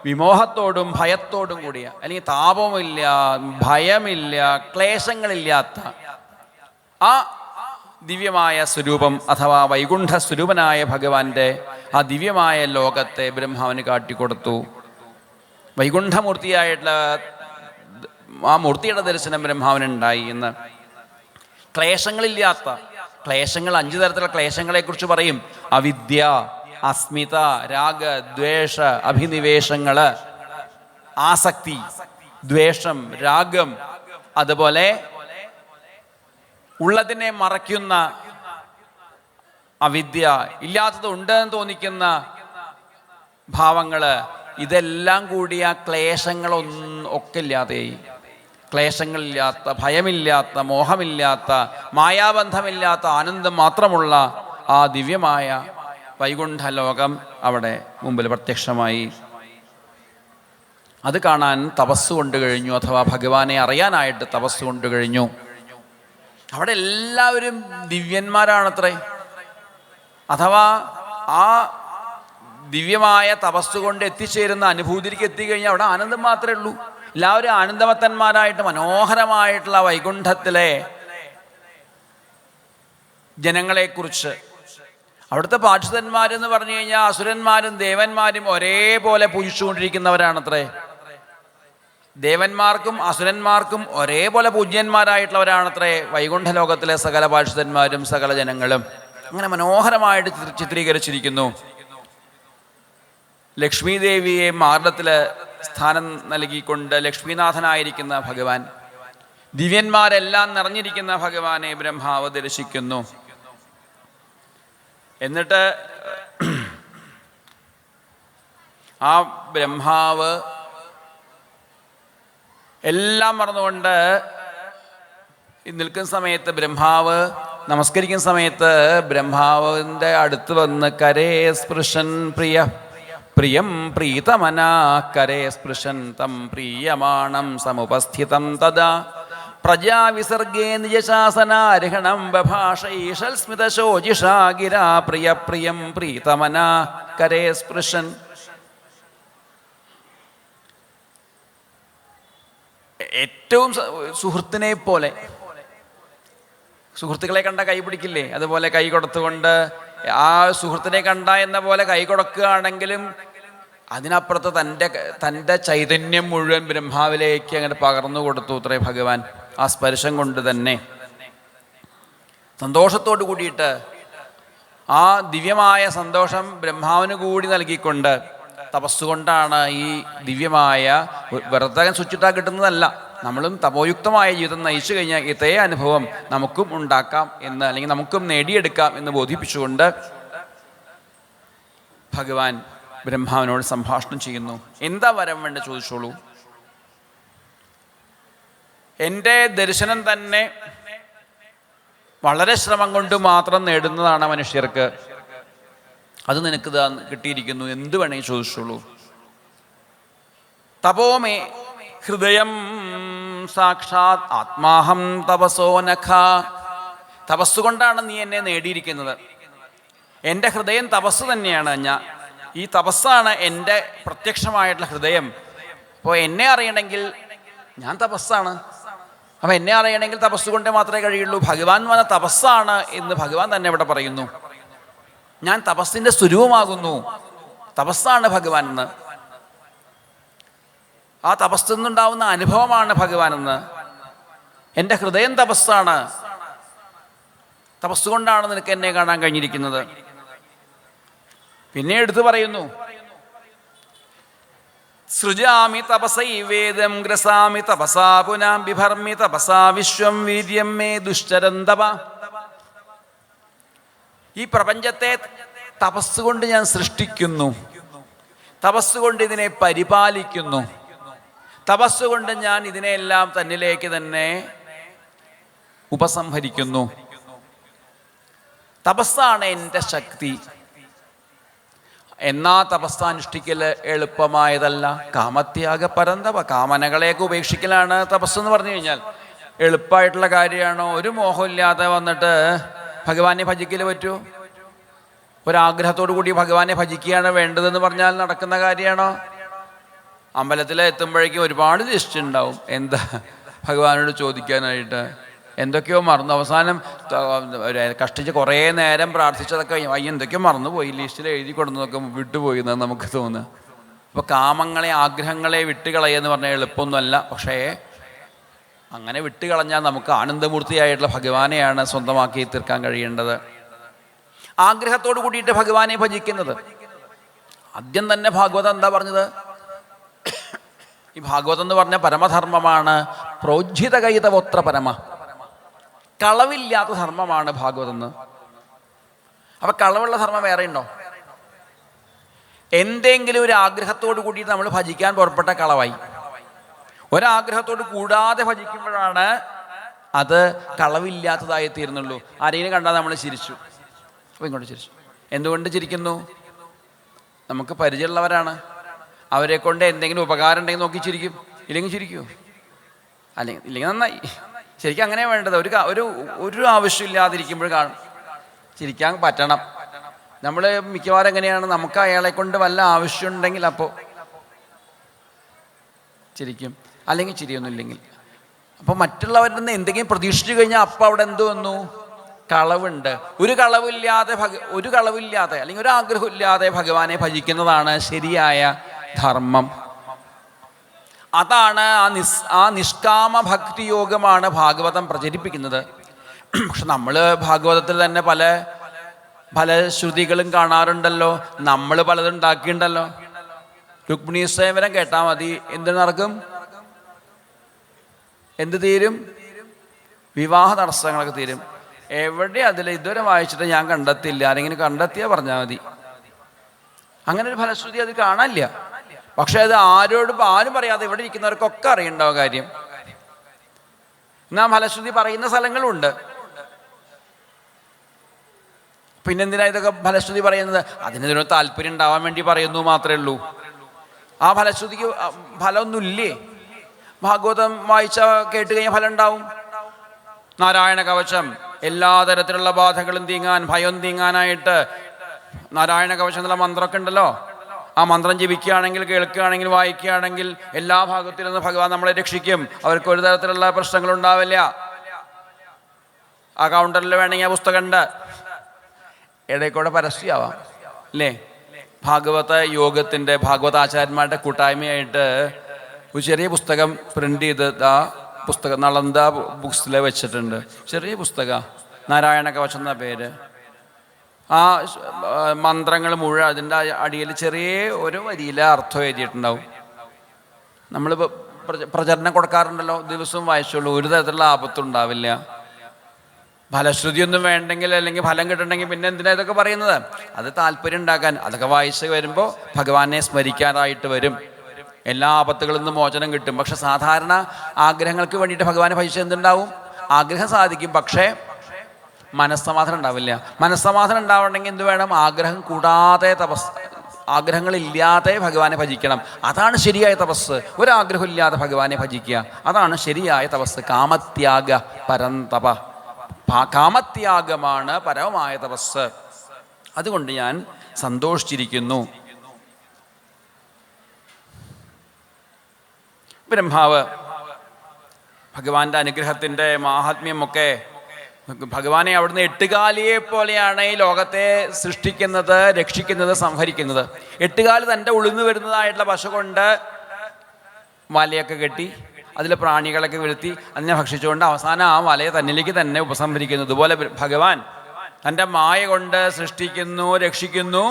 [SPEAKER 1] വിമോഹത്തോടും ഭയത്തോടും കൂടിയ, അല്ലെങ്കിൽ താപമില്ല, ഭയമില്ല, ക്ലേശങ്ങളില്ലാത്ത ആ ദിവ്യമായ സ്വരൂപം അഥവാ വൈകുണ്ഠ സ്വരൂപനായ ഭഗവാന്റെ ആ ദിവ്യമായ ലോകത്തെ ബ്രഹ്മാവിന് കാട്ടിക്കൊടുത്തു. വൈകുണ്ഠമൂർത്തിയായിട്ടുള്ള ആ മൂർത്തിയുടെ ദർശനം ബ്രഹ്മാവിനുണ്ടായി എന്ന്. ക്ലേശങ്ങളില്ലാത്ത ക്ലേശങ്ങൾ, 5 തരത്തിലുള്ള ക്ലേശങ്ങളെക്കുറിച്ച് പറയും. അവിദ്യ, അസ്മിത, രാഗ, ദ്വേഷ, അഭിനിവേശങ്ങൾ, ആസക്തി, ദ്വേഷം, രാഗം, അതുപോലെ ഉള്ളതിനെ മറയ്ക്കുന്ന അവിദ്യ, ഇല്ലാത്തത് ഉണ്ടെന്ന് തോന്നിക്കുന്ന ഭാവങ്ങൾ, ഇതെല്ലാം കൂടിയ ക്ലേശങ്ങളൊക്കെ ഇല്ലാതെയായി. ക്ലേശങ്ങളില്ലാത്ത, ഭയമില്ലാത്ത, മോഹമില്ലാത്ത, മായാബന്ധമില്ലാത്ത ആനന്ദം മാത്രമുള്ള ആ ദിവ്യമായ വൈകുണ്ഠ ലോകം അവിടെ മുമ്പിൽ പ്രത്യക്ഷമായി. അത് കാണാൻ തപസ് കൊണ്ട് കഴിഞ്ഞു, അഥവാ ഭഗവാനെ അറിയാനായിട്ട് തപസ് കൊണ്ട് കഴിഞ്ഞു. അവിടെ എല്ലാവരും ദിവ്യന്മാരാണത്രേ. അഥവാ ആ ദിവ്യമായ തപസ് കൊണ്ട് എത്തിച്ചേരുന്ന അനുഭൂതിക്ക് എത്തിക്കഴിഞ്ഞാൽ അവിടെ ആനന്ദം മാത്രമേ ഉള്ളൂ. എല്ലാവരും ആനന്ദമത്തന്മാരായിട്ട് മനോഹരമായിട്ടുള്ള വൈകുണ്ഠത്തിലെ ജനങ്ങളെക്കുറിച്ച്, അവിടുത്തെ പാർഷദന്മാരെന്ന് പറഞ്ഞു കഴിഞ്ഞാൽ അസുരന്മാരും ദേവന്മാരും ഒരേപോലെ പൂജിച്ചുകൊണ്ടിരിക്കുന്നവരാണത്രേ. ദേവന്മാർക്കും അസുരന്മാർക്കും ഒരേപോലെ പൂജ്യന്മാരായിട്ടുള്ളവരാണത്രേ വൈകുണ്ഠ ലോകത്തിലെ സകല പാർഷദന്മാരും സകല ജനങ്ങളും. അങ്ങനെ മനോഹരമായിട്ട് ചിത്രീകരിച്ചിരിക്കുന്നു. ലക്ഷ്മി ദേവിയെ മാർദ്ദത്തിൽ സ്ഥാനം നൽകിക്കൊണ്ട് ലക്ഷ്മീനാഥനായിരിക്കുന്ന ഭഗവാൻ, ദിവ്യന്മാരെല്ലാം നിറഞ്ഞിരിക്കുന്ന ഭഗവാനെ ബ്രഹ്മാവ് ദർശിക്കുന്നു. എന്നിട്ട് ആ ബ്രഹ്മാവ് എല്ലാം മറന്നുകൊണ്ട് നിൽക്കുന്ന സമയത്ത്, ബ്രഹ്മാവ് നമസ്കരിക്കുന്ന സമയത്ത് ബ്രഹ്മാവിൻ്റെ അടുത്ത് വന്ന് കരേ സ്പൃശൻ പ്രിയം പ്രീതമന കരേ സ്പൃശൻ തം പ്രീയമാണം സമുപസ്ഥിതം തദാ പ്രജാവിസർഗേ നിജശാസനാർഹണം ബഭാഷൈഷൽ സ്മിതശോജിഷാ ഗിരാ പ്രിയം പ്രീതമന കരേ സ്പൃശൻ. ഏറ്റവും സുഹൃത്തിനെ പോലെ, സുഹൃത്തുക്കളെ കണ്ട കൈ പിടിക്കില്ലേ, അതുപോലെ കൈ കൊടുത്തുകൊണ്ട് ആ സുഹൃത്തിനെ കണ്ട എന്ന പോലെ കൈ കൊടുക്കുകയാണെങ്കിലും അതിനപ്പുറത്ത് തൻ്റെ ചൈതന്യം മുഴുവൻ ബ്രഹ്മാവിലേക്ക് അങ്ങനെ പകർന്നു കൊടുത്തു അത്രേ ഭഗവാൻ. ആ സ്പർശം കൊണ്ട് തന്നെ സന്തോഷത്തോടു കൂടിയിട്ട് ആ ദിവ്യമായ സന്തോഷം ബ്രഹ്മാവിന് കൂടി നൽകിക്കൊണ്ട് തപസ്സുകൊണ്ടാണ് ഈ ദിവ്യമായ, വെറുതെ സ്വിച്ചിട്ടാൽ കിട്ടുന്നതല്ല. നമ്മളും തപോയുക്തമായ ജീവിതം നയിച്ചു കഴിഞ്ഞാൽ ഇതേ അനുഭവം നമുക്കും ഉണ്ടാക്കാം എന്ന്, അല്ലെങ്കിൽ നമുക്കും നേടിയെടുക്കാം എന്ന് ബോധിപ്പിച്ചുകൊണ്ട് ഭഗവാൻ ബ്രഹ്മാവിനോട് സംഭാഷണം ചെയ്യുന്നു. എന്താ വരം വേണ്ട ചോദിച്ചോളൂ. എൻ്റെ ദർശനം തന്നെ വളരെ ശ്രമം കൊണ്ട് മാത്രം നേടുന്നതാണ് മനുഷ്യർക്ക്. അത് നിനക്ക് കിട്ടിയിരിക്കുന്നു, എന്ത് വേണമെങ്കിൽ ചോദിച്ചോളൂ. തപോമേ ഹൃദയം സാക്ഷാത് ആത്മാഹം തപസോനഖ. തപസ്സുകൊണ്ടാണ് നീ എന്നെ നേടിയിരിക്കുന്നത്. എൻ്റെ ഹൃദയം തപസ് തന്നെയാണ്. ഈ തപസ്സാണ് എൻ്റെ പ്രത്യക്ഷമായിട്ടുള്ള ഹൃദയം. അപ്പോൾ എന്നെ അറിയണമെങ്കിൽ ഞാൻ തപസ്സാണ്. അപ്പം എന്നെ അറിയണമെങ്കിൽ തപസ്സുകൊണ്ട് മാത്രമേ കഴിയുള്ളൂ. ഭഗവാൻ വന്ന തപസ്സാണ് എന്ന് ഭഗവാൻ തന്നെ ഇവിടെ പറയുന്നു. ഞാൻ തപസ്സിൻ്റെ സ്വരൂപമാകുന്നു, തപസ്സാണ് ഭഗവാൻ എന്ന്. ആ തപസ്സിൽ നിന്നുണ്ടാവുന്ന അനുഭവമാണ് ഭഗവാൻ എന്ന്. എൻ്റെ ഹൃദയം തപസ്സാണ്, തപസ്സുകൊണ്ടാണ് നിനക്ക് എന്നെ കാണാൻ കഴിഞ്ഞിരിക്കുന്നത്. പിന്നെ എടുത്തു പറയുന്നു, സൃജാമി തപസൈവേദം ഗ്രസാമി തപസാ പുനാം ബിഭർമി തപസാ വിശ്വം വീര്യം മേ ദുശ്ചരന്തപ. ഈ പ്രപഞ്ചത്തെ തപസ്സുകൊണ്ട് ഞാൻ സൃഷ്ടിക്കുന്നു, തപസ്സുകൊണ്ട് ഇതിനെ പരിപാലിക്കുന്നു, തപസ്സുകൊണ്ട് ഞാൻ ഇതിനെല്ലാം തന്നിലേക്ക് തന്നെ ഉപസംഹരിക്കുന്നു. തപസ്സാണ് എൻ്റെ ശക്തി. എന്നാ തപസ്സാനുഷ്ഠിക്കൽ എളുപ്പമായതല്ല. കാമത്യാഗ പരന്തപ. കാമനകളെയൊക്കെ ഉപേക്ഷിക്കലാണ് തപസ്സെന്ന് പറഞ്ഞു കഴിഞ്ഞാൽ. എളുപ്പമായിട്ടുള്ള കാര്യമാണോ? ഒരു മോഹമില്ലാതെ വന്നിട്ട് ഭഗവാനെ ഭജിക്കൽ പറ്റുമോ? ഒരാഗ്രഹത്തോടു കൂടി ഭഗവാനെ ഭജിക്കുകയാണ് വേണ്ടതെന്ന് പറഞ്ഞാൽ നടക്കുന്ന കാര്യമാണോ? അമ്പലത്തിൽ എത്തുമ്പോഴേക്കും ഒരുപാട് ലിസ്റ്റ് ഉണ്ടാവും. എന്താ ഭഗവാനോട് ചോദിക്കാനായിട്ട്? എന്തൊക്കെയോ മറന്നു. അവസാനം കഷ്ടിച്ച് കുറേ നേരം പ്രാർത്ഥിച്ചതൊക്കെ എന്തൊക്കെയോ മറന്നുപോയി, ലിസ്റ്റിൽ എഴുതി കൊടുന്നതൊക്കെ വിട്ടുപോയി എന്നാണ് നമുക്ക് തോന്നുന്നത്. അപ്പോൾ കാമങ്ങളെ, ആഗ്രഹങ്ങളെ വിട്ടുകളയെന്ന് പറഞ്ഞാൽ എളുപ്പമൊന്നുമല്ല. പക്ഷേ അങ്ങനെ വിട്ടുകളഞ്ഞാൽ നമുക്ക് ആനന്ദമൂർത്തിയായിട്ടുള്ള ഭഗവാനെയാണ് സ്വന്തമാക്കി തീർക്കാൻ കഴിയേണ്ടത്. ആഗ്രഹത്തോട് കൂടിയിട്ട് ഭഗവാനെ ഭജിക്കുന്നത്. ആദ്യം തന്നെ ഭാഗവതം എന്താ പറഞ്ഞത്? ഈ ഭാഗവതം എന്ന് പറഞ്ഞ പരമധർമ്മമാണ്. പ്രോജ്ജിതകൈതവോത്ര പരമ. കളവില്ലാത്ത ധർമ്മമാണ് ഭാഗവതം എന്ന്. അപ്പൊ കളവുള്ള ധർമ്മം വേറെ ഉണ്ടോ? എന്തെങ്കിലും ഒരു ആഗ്രഹത്തോട് കൂടിയിട്ട് നമ്മൾ ഭജിക്കാൻ പുറപ്പെട്ട കളവായി. ഒരാഗ്രഹത്തോട് കൂടാതെ ഭജിക്കുമ്പോഴാണ് അത് കളവില്ലാത്തതായി തീർന്നുള്ളൂ. ആരെങ്കിലും കണ്ടാൽ നമ്മൾ ചിരിച്ചു, അപ്പോൾ ഇങ്ങോട്ട് ചിരിച്ചു. എന്തുകൊണ്ട് ചിരിക്കുന്നു? നമുക്ക് പരിചയമുള്ളവരാണ്. അവരെ കൊണ്ട് എന്തെങ്കിലും ഉപകാരം ഉണ്ടെങ്കിൽ നോക്കി ചിരിക്കും. ഇല്ലെങ്കിൽ ചിരിക്കുമോ? ഇല്ലെങ്കിൽ നന്നായി. ശരിക്കും അങ്ങനെ വേണ്ടത്. ഒരു ആവശ്യമില്ലാതിരിക്കുമ്പോൾ ചിരിക്കാൻ പറ്റണം. നമ്മൾ മിക്കവാറും എങ്ങനെയാണ്, നമുക്ക് അയാളെ കൊണ്ട് വല്ല ആവശ്യമുണ്ടെങ്കിൽ അപ്പോൾ ചിരിക്കും, അല്ലെങ്കിൽ ചിരിയൊന്നുമില്ലെങ്കിൽ. അപ്പോൾ മറ്റുള്ളവരിൽ നിന്ന് എന്തെങ്കിലും പ്രതീക്ഷിച്ചു കഴിഞ്ഞാൽ അപ്പോൾ അവിടെ എന്ത് വന്നു? കളവുണ്ട്. ഒരു കളവില്ലാതെ അല്ലെങ്കിൽ ഒരു ആഗ്രഹമില്ലാതെ ഭഗവാനെ ഭജിക്കുന്നതാണ് ശരിയായ ധർമ്മം. അതാണ് ആ നിഷ്കാമ ഭക്തി യോഗമാണ് ഭാഗവതം പ്രചരിപ്പിക്കുന്നത്. പക്ഷെ നമ്മൾ ഭാഗവതത്തിൽ തന്നെ പല ശ്രുതികളും കാണാറുണ്ടല്ലോ. നമ്മൾ പലതും ഉണ്ടാക്കിയിട്ടുണ്ടല്ലോ. രുക്മിണീ സ്വയംവരം കേട്ടാൽ മതി, എന്ത് നടക്കും? എന്ത് തീരും? വിവാഹ തടസ്സങ്ങളൊക്കെ തീരും. എവിടെ അതിൽ ഇതുവരെ വായിച്ചിട്ട് ഞാൻ കണ്ടെത്തില്ല, ആരെങ്കിലും കണ്ടെത്തിയാൽ പറഞ്ഞാൽ മതി. അങ്ങനെ ഒരു ഫലശ്രുതി അത് കാണാനില്ല. പക്ഷെ അത് ആരും പറയാതെ ഇവിടെ ഇരിക്കുന്നവർക്കൊക്കെ അറിയണ്ടാവും കാര്യം. എന്നാ ഫലശ്രുതി പറയുന്ന സ്ഥലങ്ങളുണ്ട്. പിന്നെന്തിനാ ഇതൊക്കെ ഫലശ്രുതി പറയുന്നത്? അതിനൊരു താല്പര്യം ഉണ്ടാവാൻ വേണ്ടി പറയുന്നു മാത്രമേ ഉള്ളൂ. ആ ഫലശ്രുതിക്ക് ഫലമൊന്നുമില്ലേ? ഭാഗവതം വായിച്ച കേട്ട് കഴിഞ്ഞാൽ ഫലം ഉണ്ടാവും. നാരായണ കവചം എല്ലാ തരത്തിലുള്ള ബാധകളും തീങ്ങാൻ, ഭയം തീങ്ങാനായിട്ട് നാരായണ കവചം എന്നുള്ള മന്ത്രമൊക്കെ ഉണ്ടല്ലോ. ആ മന്ത്രം ജപിക്കുകയാണെങ്കിൽ, കേൾക്കുകയാണെങ്കിൽ, വായിക്കുകയാണെങ്കിൽ എല്ലാ ഭാഗത്തിൽ നിന്ന് ഭഗവാൻ നമ്മളെ രക്ഷിക്കും. അവർക്ക് ഒരു തരത്തിലുള്ള പ്രശ്നങ്ങളുണ്ടാവില്ല. ആ കൗണ്ടറിൽ വേണമെങ്കിൽ ആ പുസ്തകമുണ്ട്. ഇടയ്ക്കൂടെ പരസ്യമാവാം അല്ലേ? ഭാഗവത യോഗത്തിൻ്റെ ഭാഗവതാചാര്യന്മാരുടെ കൂട്ടായ്മയായിട്ട് ഒരു ചെറിയ പുസ്തകം പ്രിൻ്റ് ചെയ്ത് ആ പുസ്തകം നളന്ദ ബുക്സിൽ വെച്ചിട്ടുണ്ട്. ചെറിയ പുസ്തകം, നാരായണ കവചം എന്ന പേര്. ആ മന്ത്രങ്ങൾ മുഴുവൻ അതിൻ്റെ അടിയിൽ ചെറിയ ഒരു വരിയിലെ അർത്ഥം എഴുതിയിട്ടുണ്ടാവും. നമ്മൾ പ്രചരണം കൊടുക്കാറുണ്ടല്ലോ, ദിവസവും വായിച്ചോളൂ, ഒരു തരത്തിലുള്ള ആപത്തുണ്ടാവില്ല. ഫലശ്രുതിയൊന്നും വേണ്ടെങ്കിൽ, അല്ലെങ്കിൽ ഫലം കിട്ടണമെങ്കിൽ പിന്നെ എന്തിനാ ഇതൊക്കെ പറയുന്നത്? അത് താല്പര്യം ഉണ്ടാക്കാൻ. അതൊക്കെ വായിച്ച് വരുമ്പോൾ ഭഗവാനെ സ്മരിക്കാനായിട്ട് വരും. എല്ലാ ആപത്തുകളിൽ നിന്നും മോചനം കിട്ടും. പക്ഷെ സാധാരണ ആഗ്രഹങ്ങൾക്ക് വേണ്ടിയിട്ട് ഭഗവാനെ ഭജിച്ച് എന്തുണ്ടാവും? ആഗ്രഹം സാധിക്കും, പക്ഷേ മനസ്സമാധാനം ഉണ്ടാവില്ല. മനസ്സമാധാനം ഉണ്ടാവണമെങ്കിൽ എന്ത് വേണം? ആഗ്രഹം കൂടാതെ ആഗ്രഹങ്ങളില്ലാതെ ഭഗവാനെ ഭജിക്കണം. അതാണ് ശരിയായ തപസ്. ഒരാഗ്രഹമില്ലാതെ ഭഗവാനെ ഭജിക്കുക, അതാണ് ശരിയായ തപസ്. കാമത്യാഗ പരന്തപ, കാമത്യാഗമാണ് പരമമായ തപസ്. അതുകൊണ്ട് ഞാൻ സന്തോഷിച്ചിരിക്കുന്നു. ബ്രഹ്മാവ് ഭഗവാന്റെ അനുഗ്രഹത്തിൻ്റെ മാഹാത്മ്യമൊക്കെ, ഭഗവാനെ അവിടുന്ന് എട്ടുകാലിയെ പോലെയാണ് ഈ ലോകത്തെ സൃഷ്ടിക്കുന്നത്, രക്ഷിക്കുന്നത്, സംഹരിക്കുന്നത്. എട്ടുകാലി തൻ്റെ ഉള്ളിൽ വരുന്നതായിട്ടുള്ള പശ കൊണ്ട് വലയൊക്കെ കെട്ടി അതിലെ പ്രാണികളൊക്കെ വീഴ്ത്തി അതിനെ ഭക്ഷിച്ചുകൊണ്ട് അവസാനം ആ വലയെ തന്നിലേക്ക് തന്നെ ഉപസംഹരിക്കുന്നു. അതുപോലെ ഭഗവാൻ തൻ്റെ മായ കൊണ്ട് സൃഷ്ടിക്കുന്നു, രക്ഷിക്കുന്നു,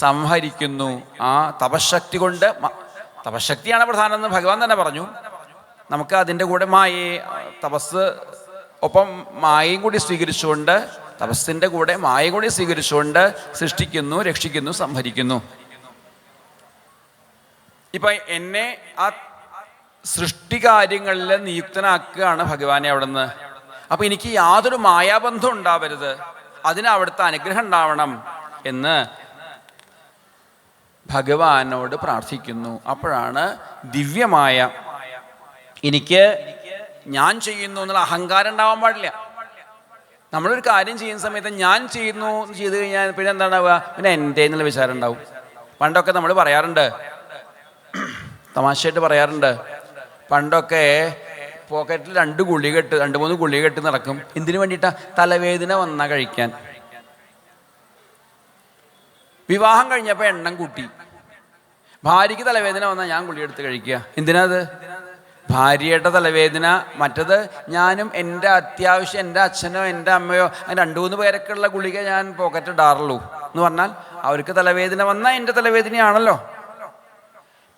[SPEAKER 1] സംഹരിക്കുന്നു. ആ തപശക്തി കൊണ്ട്, തപശക്തിയാണ് പ്രധാനമെന്ന് ഭഗവാൻ തന്നെ പറഞ്ഞു. നമുക്ക് അതിൻ്റെ കൂടെ മായയെ, തപസ് ഒപ്പം മായയും കൂടി സ്വീകരിച്ചുകൊണ്ട്, തപസ്സിൻ്റെ കൂടെ മായയും കൂടി സ്വീകരിച്ചുകൊണ്ട് സൃഷ്ടിക്കുന്നു, രക്ഷിക്കുന്നു, സംഹരിക്കുന്നു. ഇപ്പം എന്നെ ആ സൃഷ്ടികാര്യങ്ങളിൽ നിയുക്തനാക്കുകയാണ് ഭഗവാനെ അവിടുന്ന്. അപ്പം എനിക്ക് യാതൊരു മായാബന്ധം ഉണ്ടാവരുത്, അതിന് അവിടുത്തെ അനുഗ്രഹം ഉണ്ടാവണം എന്ന് ഭഗവാനോട് പ്രാർത്ഥിക്കുന്നു. അപ്പോഴാണ് ദിവ്യമായ, എനിക്ക് ഞാൻ ചെയ്യുന്നു എന്നുള്ള അഹങ്കാരം ഉണ്ടാവാൻ പാടില്ല. നമ്മളൊരു കാര്യം ചെയ്യുന്ന സമയത്ത് ഞാൻ ചെയ്യുന്നു ചെയ്ത് കഴിഞ്ഞാൽ പിന്നെ എന്താണാവുക? പിന്നെ എൻ്റെ എന്നുള്ള വിചാരം ഉണ്ടാവും. പണ്ടൊക്കെ നമ്മൾ പറയാറുണ്ട്, തമാശയായിട്ട് പറയാറുണ്ട്, പണ്ടൊക്കെ പോക്കറ്റിൽ 2-3 ഗുളിക കെട്ട് നടക്കും. എന്തിനു വേണ്ടിയിട്ടാ? തലവേദന വന്നാൽ കഴിക്കാൻ. വിവാഹം കഴിഞ്ഞപ്പോൾ എണ്ണം കൂട്ടി. ഭാര്യയ്ക്ക് തലവേദന വന്നാൽ ഞാൻ ഗുളിക എടുത്ത് കഴിക്കുക. എന്തിനാ അത്? ഭാര്യയുടെ തലവേദന. മറ്റത് ഞാനും എൻ്റെ അത്യാവശ്യം എൻ്റെ അച്ഛനോ എൻ്റെ അമ്മയോ അങ്ങനെ 2-3 പേരൊക്കെ ഉള്ള ഗുളിക ഞാൻ പോക്കറ്റ് ഇടാറുള്ളൂ എന്ന് പറഞ്ഞാൽ അവർക്ക് തലവേദന വന്നാൽ എൻ്റെ തലവേദനയാണല്ലോ.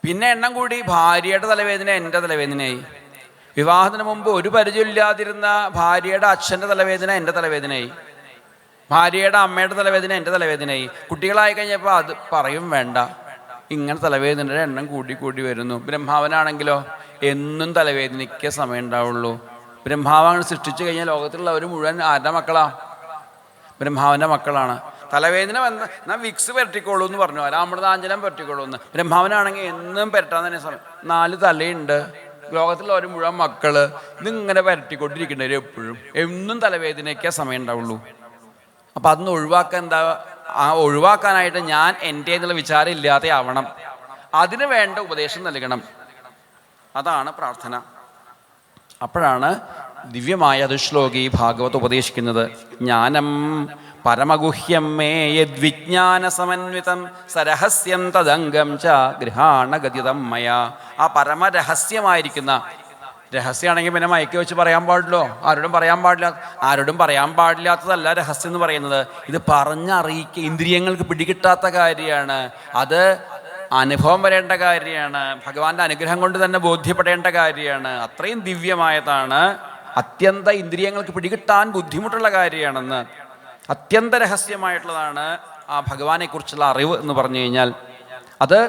[SPEAKER 1] പിന്നെ എണ്ണം കൂടി, ഭാര്യയുടെ തലവേദന എൻ്റെ തലവേദനയായി. വിവാഹത്തിന് മുമ്പ് ഒരു പരിചയമില്ലാതിരുന്ന ഭാര്യയുടെ അച്ഛൻ്റെ തലവേദന എൻ്റെ തലവേദനയായി. ഭാര്യയുടെ അമ്മയുടെ തലവേദന എൻ്റെ തലവേദനയായി. കുട്ടികളായി കഴിഞ്ഞപ്പോൾ അത് പറയും വേണ്ട, ഇങ്ങനെ തലവേദനയുടെ എണ്ണം കൂടി വരുന്നു. ബ്രഹ്മാവനാണെങ്കിലോ എന്നും തലവേദനയ്ക്ക് സമയം ഉണ്ടാവുള്ളൂ. ബ്രഹ്മാവാണ് സൃഷ്ടിച്ചു കഴിഞ്ഞാൽ ലോകത്തിലുള്ളവർ മുഴുവൻ ആരുടെ മക്കളാ? ബ്രഹ്മാവൻ്റെ മക്കളാണ്. തലവേദന വന്ന് എന്നാൽ വിക്സ് പുരട്ടിക്കോളൂ എന്ന് പറഞ്ഞു, രാമൃതാഞ്ജനം പുരട്ടിക്കോളൂ എന്ന്. ബ്രഹ്മാവനാണെങ്കിൽ എന്നും പുരട്ടാൻ തന്നെ സമയം. 4 തലയുണ്ട്, ലോകത്തിലുള്ളവർ മുഴുവൻ മക്കള്, ഇതിങ്ങനെ പുരട്ടിക്കൊണ്ടിരിക്കേണ്ടവർ എപ്പോഴും എന്നും തലവേദനയ്ക്കേ സമയം ഉണ്ടാവുള്ളൂ. അപ്പം അതൊന്ന് ഒഴിവാക്കാൻ ഒഴിവാക്കാനായിട്ട് ഞാൻ എൻ്റെ എന്നുള്ള വിചാരം ഇല്ലാതെ ആവണം. അതിന് വേണ്ട ഉപദേശം നൽകണം. അതാണ് പ്രാർത്ഥന. അപ്പോഴാണ് ദിവ്യമായ അത് ശ്ലോകി ഭാഗവത് ഉപദേശിക്കുന്നത്. ജ്ഞാനം പരമഗുഹ്യം മേ യദ്വിജ്ഞാന സമന്വിതം സരഹസ്യം തദംഗം ച ഗൃഹാണഗതിതം മയാ. ആ പരമരഹസ്യമായിരിക്കുന്ന, രഹസ്യമാണെങ്കിൽ പിന്നെ മയക്കി വെച്ച് പറയാൻ പാടില്ലോ, ആരോടും പറയാൻ പാടില്ലാത്തതല്ല രഹസ്യം എന്ന് പറയുന്നത്. ഇത് പറഞ്ഞറിയിക്കുക, ഇന്ദ്രിയങ്ങൾക്ക് പിടികിട്ടാത്ത കാര്യമാണ്. അത് അനുഭവം വരേണ്ട കാര്യമാണ്, ഭഗവാന്റെ അനുഗ്രഹം കൊണ്ട് തന്നെ ബോധ്യപ്പെടേണ്ട കാര്യമാണ്. അത്രയും ദിവ്യമായതാണ്, അത്യന്ത ഇന്ദ്രിയങ്ങൾക്ക് പിടികിട്ടാൻ ബുദ്ധിമുട്ടുള്ള കാര്യമാണെന്ന്, അത്യന്ത രഹസ്യമായിട്ടുള്ളതാണ് ആ ഭഗവാനെക്കുറിച്ചുള്ള അറിവ് എന്ന് പറഞ്ഞു കഴിഞ്ഞാൽ. അത്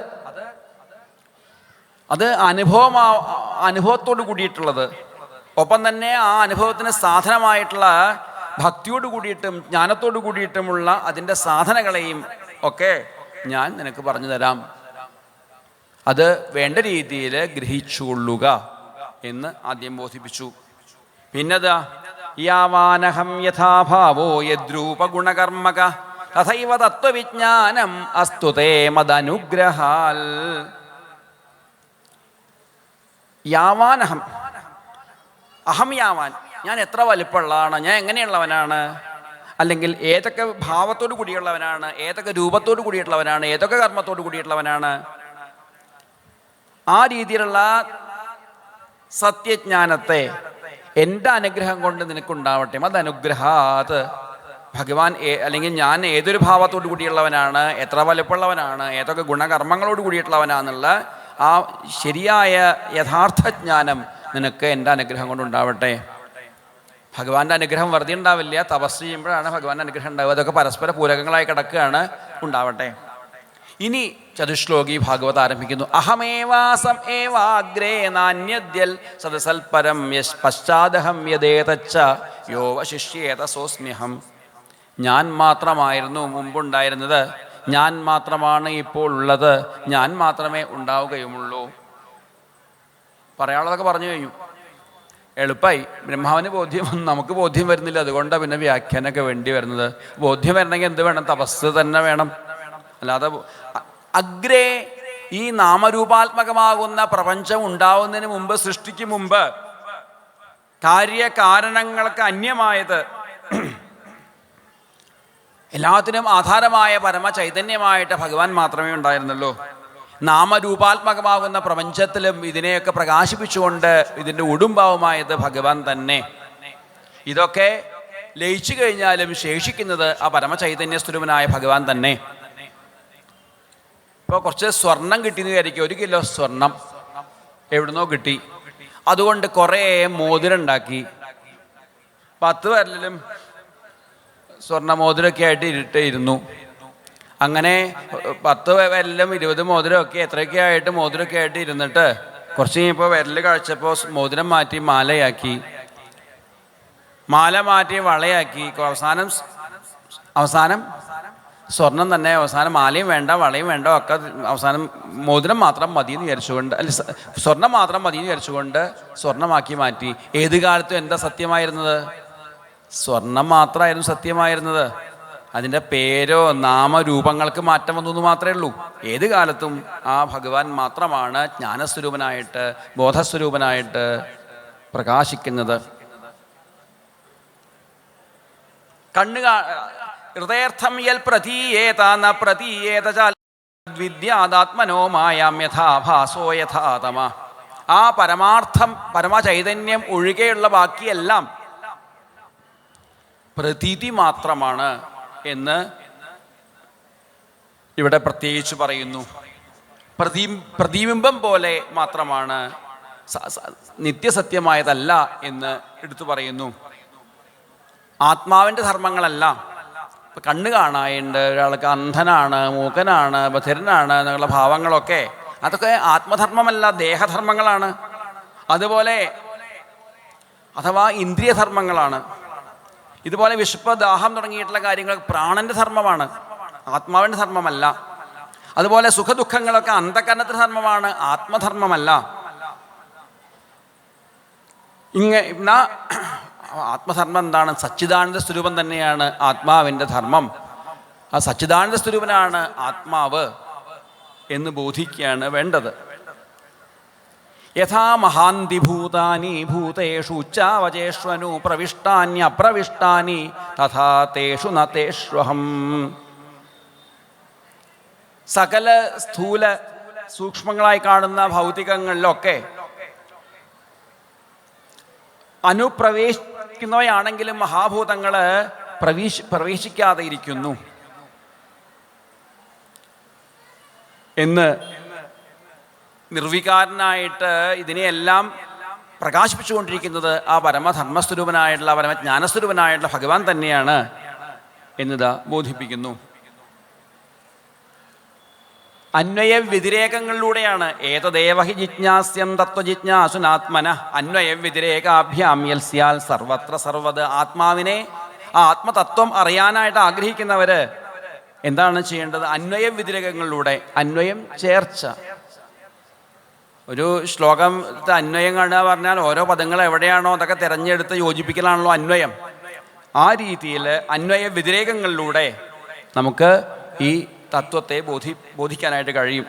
[SPEAKER 1] അനുഭവത്തോട് കൂടിയിട്ടുള്ളത്, ഒപ്പം തന്നെ ആ അനുഭവത്തിന് സാധനമായിട്ടുള്ള ഭക്തിയോട് കൂടിയിട്ടും ജ്ഞാനത്തോട് കൂടിയിട്ടുമുള്ള അതിൻ്റെ സാധനങ്ങളെയും ഒക്കെ ഞാൻ നിനക്ക് പറഞ്ഞു തരാം. അത് വേണ്ട രീതിയിൽ ഗ്രഹിച്ചുകൊള്ളുക എന്ന് ആദ്യം ബോധിപ്പിച്ചു. പിന്നതാ യാവാനഹം യഥാഭാവോ യദ്രൂപഗുണകർമ്മക തഥൈവ തത്വവിജ്ഞാനം അസ്തുതേ മദനുഗ്രഹാൽ. യാവാനഹം, അഹം യാവാൻ, ഞാൻ എത്ര വലിപ്പമുള്ളതാണ്, ഞാൻ എങ്ങനെയുള്ളവനാണ്, അല്ലെങ്കിൽ ഏതൊക്കെ ഭാവത്തോട് കൂടിയുള്ളവനാണ്, ഏതൊക്കെ രൂപത്തോട് കൂടിയിട്ടുള്ളവനാണ്, ഏതൊക്കെ കർമ്മത്തോട് കൂടിയിട്ടുള്ളവനാണ്, ആ രീതിയിലുള്ള സത്യജ്ഞാനത്തെ എൻ്റെ അനുഗ്രഹം കൊണ്ട് നിനക്കുണ്ടാവട്ടെ. അതനുഗ്രഹാത്. ഭഗവാൻ അല്ലെങ്കിൽ ഞാൻ ഏതൊരു ഭാവത്തോട് കൂടിയുള്ളവനാണ്, എത്ര വലുപ്പമുള്ളവനാണ്, ഏതൊക്കെ ഗുണകർമ്മങ്ങളോട് കൂടിയിട്ടുള്ളവനാണെന്നുള്ള ആ ശരിയായ യഥാർത്ഥ ജ്ഞാനം നിനക്ക് എൻ്റെ അനുഗ്രഹം കൊണ്ടുണ്ടാവട്ടെ. ഭഗവാന്റെ അനുഗ്രഹം വെറുതെ ഉണ്ടാവില്ല, തപസ് ചെയ്യുമ്പോഴാണ് ഭഗവാന്റെ അനുഗ്രഹം ഉണ്ടാവുക. അതൊക്കെ പരസ്പര പൂരകങ്ങളായി കിടക്കുകയാണ്, ഉണ്ടാവട്ടെ. ഇനി ചതുശ്ലോകി ഭാഗവത് ആരംഭിക്കുന്നു. അഹമേവാസം ഏവാഗ്രേ നാന്യദ്യൽ സദസൽപരം യശ് പശ്ചാദഹം യദേതച്ച യോ വശിഷ്യേത സോസ്മ്യഹം. ഞാൻ മാത്രമായിരുന്നു മുമ്പുണ്ടായിരുന്നത്, ഞാൻ മാത്രമാണ് ഇപ്പോൾ ഉള്ളത്, ഞാൻ മാത്രമേ ഉണ്ടാവുകയുമുള്ളൂ. പറയാനുള്ളതൊക്കെ പറഞ്ഞു കഴിഞ്ഞു, എളുപ്പമായി. ബ്രഹ്മാവിന് ബോധ്യം, നമുക്ക് ബോധ്യം വരുന്നില്ല, അതുകൊണ്ടാണ് പിന്നെ വ്യാഖ്യാനമൊക്കെ വേണ്ടി വരുന്നത്. ബോധ്യം വരണമെങ്കിൽ എന്ത് വേണം? തപസ് തന്നെ വേണം. അല്ലാതെ അഗ്രേ, ഈ നാമരൂപാത്മകമാകുന്ന പ്രപഞ്ചം ഉണ്ടാവുന്നതിന് മുമ്പ്, സൃഷ്ടിക്ക് മുമ്പ് കാര്യകാരണങ്ങൾക്ക് അന്യമായത്, എല്ലാത്തിനും ആധാരമായ പരമചൈതന്യമായിട്ട് ഭഗവാൻ മാത്രമേ ഉണ്ടായിരുന്നുള്ളൂ. നാമരൂപാത്മകമാകുന്ന പ്രപഞ്ചത്തിലും ഇതിനെയൊക്കെ പ്രകാശിപ്പിച്ചുകൊണ്ട് ഇതിൻ്റെ ഉടുംബാവുമായത് ഭഗവാൻ തന്നെ. ഇതൊക്കെ ലയിച്ചു കഴിഞ്ഞാലും ശേഷിക്കുന്നത് ആ പരമചൈതന്യസ്വരൂപനായ ഭഗവാൻ തന്നെ. ഇപ്പോൾ കുറച്ച് സ്വർണം കിട്ടിയെന്ന് വിചാരിക്കും. 1 കിലോ സ്വർണം എവിടുന്നോ കിട്ടി, അതുകൊണ്ട് കുറേ മോതിരം ഉണ്ടാക്കി. 10 വിരലിലും സ്വർണ്ണമോതിരമൊക്കെ ആയിട്ട് ഇരുന്നു. അങ്ങനെ 10 വിരലും 20 മോതിരമൊക്കെ എത്രയൊക്കെ ആയിട്ട് മോതിരമൊക്കെ ആയിട്ട് ഇരുന്നിട്ട് കുറച്ച് കഴിഞ്ഞപ്പോൾ വിരൽ കഴിച്ചപ്പോൾ മോതിരം മാറ്റി മാലയാക്കി, മാല മാറ്റി വളയാക്കി, അവസാനം സ്വർണം തന്നെ. അവസാനം മാലയും വേണ്ട, വളയും വേണ്ട, ഒക്കെ അവസാനം മോതിരം മാത്രം മതിയെന്ന് വിചാരിച്ചുകൊണ്ട്, അല്ല സ്വർണം മാത്രം മതിയെന്ന് വിചാരിച്ചുകൊണ്ട് സ്വർണ്ണമാക്കി മാറ്റി. ഏത് കാലത്തും എന്താ സത്യമായിരുന്നത്? സ്വർണം മാത്രമായിരുന്നു സത്യമായിരുന്നത്. അതിൻ്റെ പേരോ നാമരൂപങ്ങൾക്ക് മാറ്റം വന്നു എന്ന് മാത്രമേ ഉള്ളൂ. ഏത് കാലത്തും ആ ഭഗവാൻ മാത്രമാണ് ജ്ഞാനസ്വരൂപനായിട്ട്, ബോധസ്വരൂപനായിട്ട് പ്രകാശിക്കുന്നത്. ഹൃദയർത്ഥം യൽ പ്രതീയേത ന പ്രതീയേത വിദ്യാദാത്മനോ മായാം യഥാഭാസോ യഥാതമ. ആ പരമാർത്ഥം, പരമചൈതന്യം ഒഴികെയുള്ള ബാക്കിയെല്ലാം പ്രതീതി മാത്രമാണ് എന്ന് ഇവിടെ പ്രത്യേകിച്ച് പറയുന്നു. പ്രതിബിംബം പോലെ മാത്രമാണ്, നിത്യസത്യമായതല്ല എന്ന് എടുത്തു പറയുന്നു. ആത്മാവിൻ്റെ ധർമ്മങ്ങളല്ല. കണ്ണ് കാണാനുണ്ട്, ഒരാൾക്ക് അന്ധനാണ്, മൂക്കനാണ്, ബധിരനാണ് എന്നുള്ള ഭാവങ്ങളൊക്കെ, അതൊക്കെ ആത്മധർമ്മമല്ല, ദേഹധർമ്മങ്ങളാണ്. അതുപോലെ അഥവാ ഇന്ദ്രിയധർമ്മങ്ങളാണ്. ഇതുപോലെ വിശപ്പ്, ദാഹം തുടങ്ങിയിട്ടുള്ള കാര്യങ്ങൾ പ്രാണന്റെ ധർമ്മമാണ്, ആത്മാവിൻ്റെ ധർമ്മമല്ല. അതുപോലെ സുഖദുഃഖങ്ങളൊക്കെ അന്ധകരണത്തിൻ്റെ ധർമ്മമാണ്, ആത്മധർമ്മമല്ല. ആത്മധർമ്മം എന്താണ്? സച്ചിദാനന്ദ സ്വരൂപം തന്നെയാണ് ആത്മാവിൻ്റെ ധർമ്മം. ആ സച്ചിദാനന്ദ സ്വരൂപനാണ് ആത്മാവ് എന്ന് ബോധിക്കുകയാണ് വേണ്ടത്. യഥാ മഹാന്തി ഭൂതാനി ഭൂതേഷു ഉച്ചാവചേഷ്വനു പ്രവിഷ്ടാന്യപ്രവിഷ്ടാനി തഥാ തേഷു ന തേഷ്വഹം. സകല സ്ഥൂല സൂക്ഷ്മങ്ങളായി കാണുന്ന ഭൗതികങ്ങളിലൊക്കെ അനുപ്രവേശിക്കുന്നവയാണെങ്കിലും മഹാഭൂതങ്ങൾ പ്രവേശിക്കാതെ ഇരിക്കുന്നു. എന്ന് നിർവികാരനായിട്ട് ഇതിനെയെല്ലാം പ്രകാശിപ്പിച്ചുകൊണ്ടിരിക്കുന്നത് ആ പരമധർമ്മസ്വരൂപനായിട്ടുള്ള പരമജ്ഞാനസ്വരൂപനായിട്ടുള്ള ഭഗവാൻ തന്നെയാണ് എന്നിതാ ബോധിപ്പിക്കുന്നു. അന്വയ വ്യതിരേകങ്ങളിലൂടെയാണ് ഏതദേവഹി ജിജ്ഞാസ്യം തത്വജിജ്ഞാസുനാത്മന അന്വയ വ്യതിരേകാഭ്യാം യൽസ്യാൽ സർവത്ര സർവത്. ആത്മാവിനെ, ആ ആത്മതത്വം അറിയാനായിട്ട് ആഗ്രഹിക്കുന്നവര് എന്താണ് ചെയ്യേണ്ടത്? അന്വയ വ്യതിരേകങ്ങളിലൂടെ. അന്വയം ചേർച്ച. ഒരു ശ്ലോകത്തെ അന്വയം കാണുക പറഞ്ഞാൽ ഓരോ പദങ്ങൾ എവിടെയാണോ അതൊക്കെ തിരഞ്ഞെടുത്ത് യോജിപ്പിക്കലാണല്ലോ അന്വയം. ആ രീതിയിൽ അന്വയ വ്യതിരേകങ്ങളിലൂടെ നമുക്ക് ഈ തത്വത്തെ ബോധിക്കാനായിട്ട് കഴിയും.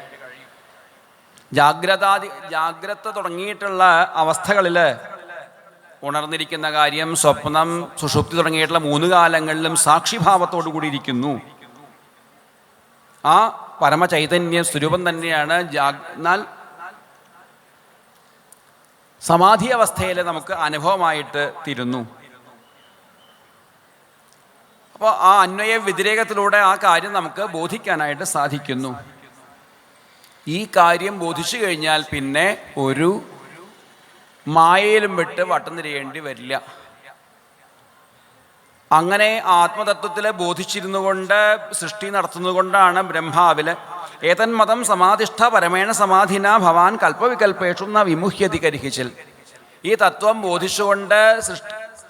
[SPEAKER 1] ജാഗ്രത തുടങ്ങിയിട്ടുള്ള അവസ്ഥകളിൽ ഉണർന്നിരിക്കുന്ന കാര്യം, സ്വപ്നം, സുഷുപ്തി തുടങ്ങിയിട്ടുള്ള 3 കാലങ്ങളിലും സാക്ഷിഭാവത്തോടു കൂടി ഇരിക്കുന്നു. ആ പരമചൈതന്യ സ്വരൂപം തന്നെയാണ്. എന്നാൽ സമാധി അവസ്ഥയിൽ നമുക്ക് അനുഭവമായിട്ട് തീരുന്നു. അപ്പോൾ ആ അന്വയ വ്യതിരേകത്തിലൂടെ ആ കാര്യം നമുക്ക് ബോധിക്കാനായിട്ട് സാധിക്കുന്നു. ഈ കാര്യം ബോധിച്ചു കഴിഞ്ഞാൽ പിന്നെ ഒരു മായയിലും വിട്ട് വട്ടം തിരിയേണ്ടി വരില്ല. അങ്ങനെ ആത്മതത്വത്തിൽ ബോധിച്ചിരുന്നു കൊണ്ട് സൃഷ്ടി നടത്തുന്നതുകൊണ്ടാണ് ബ്രഹ്മാവില് ഏതന്മതം സമാധിഷ്ഠ പരമേണ സമാധിന ഭവാൻ കൽപ്പവികൽപ്പേഷു ന വിമുഹ്യതി കരിഹിച്ചിൽ. ഈ തത്വം ബോധിച്ചുകൊണ്ട്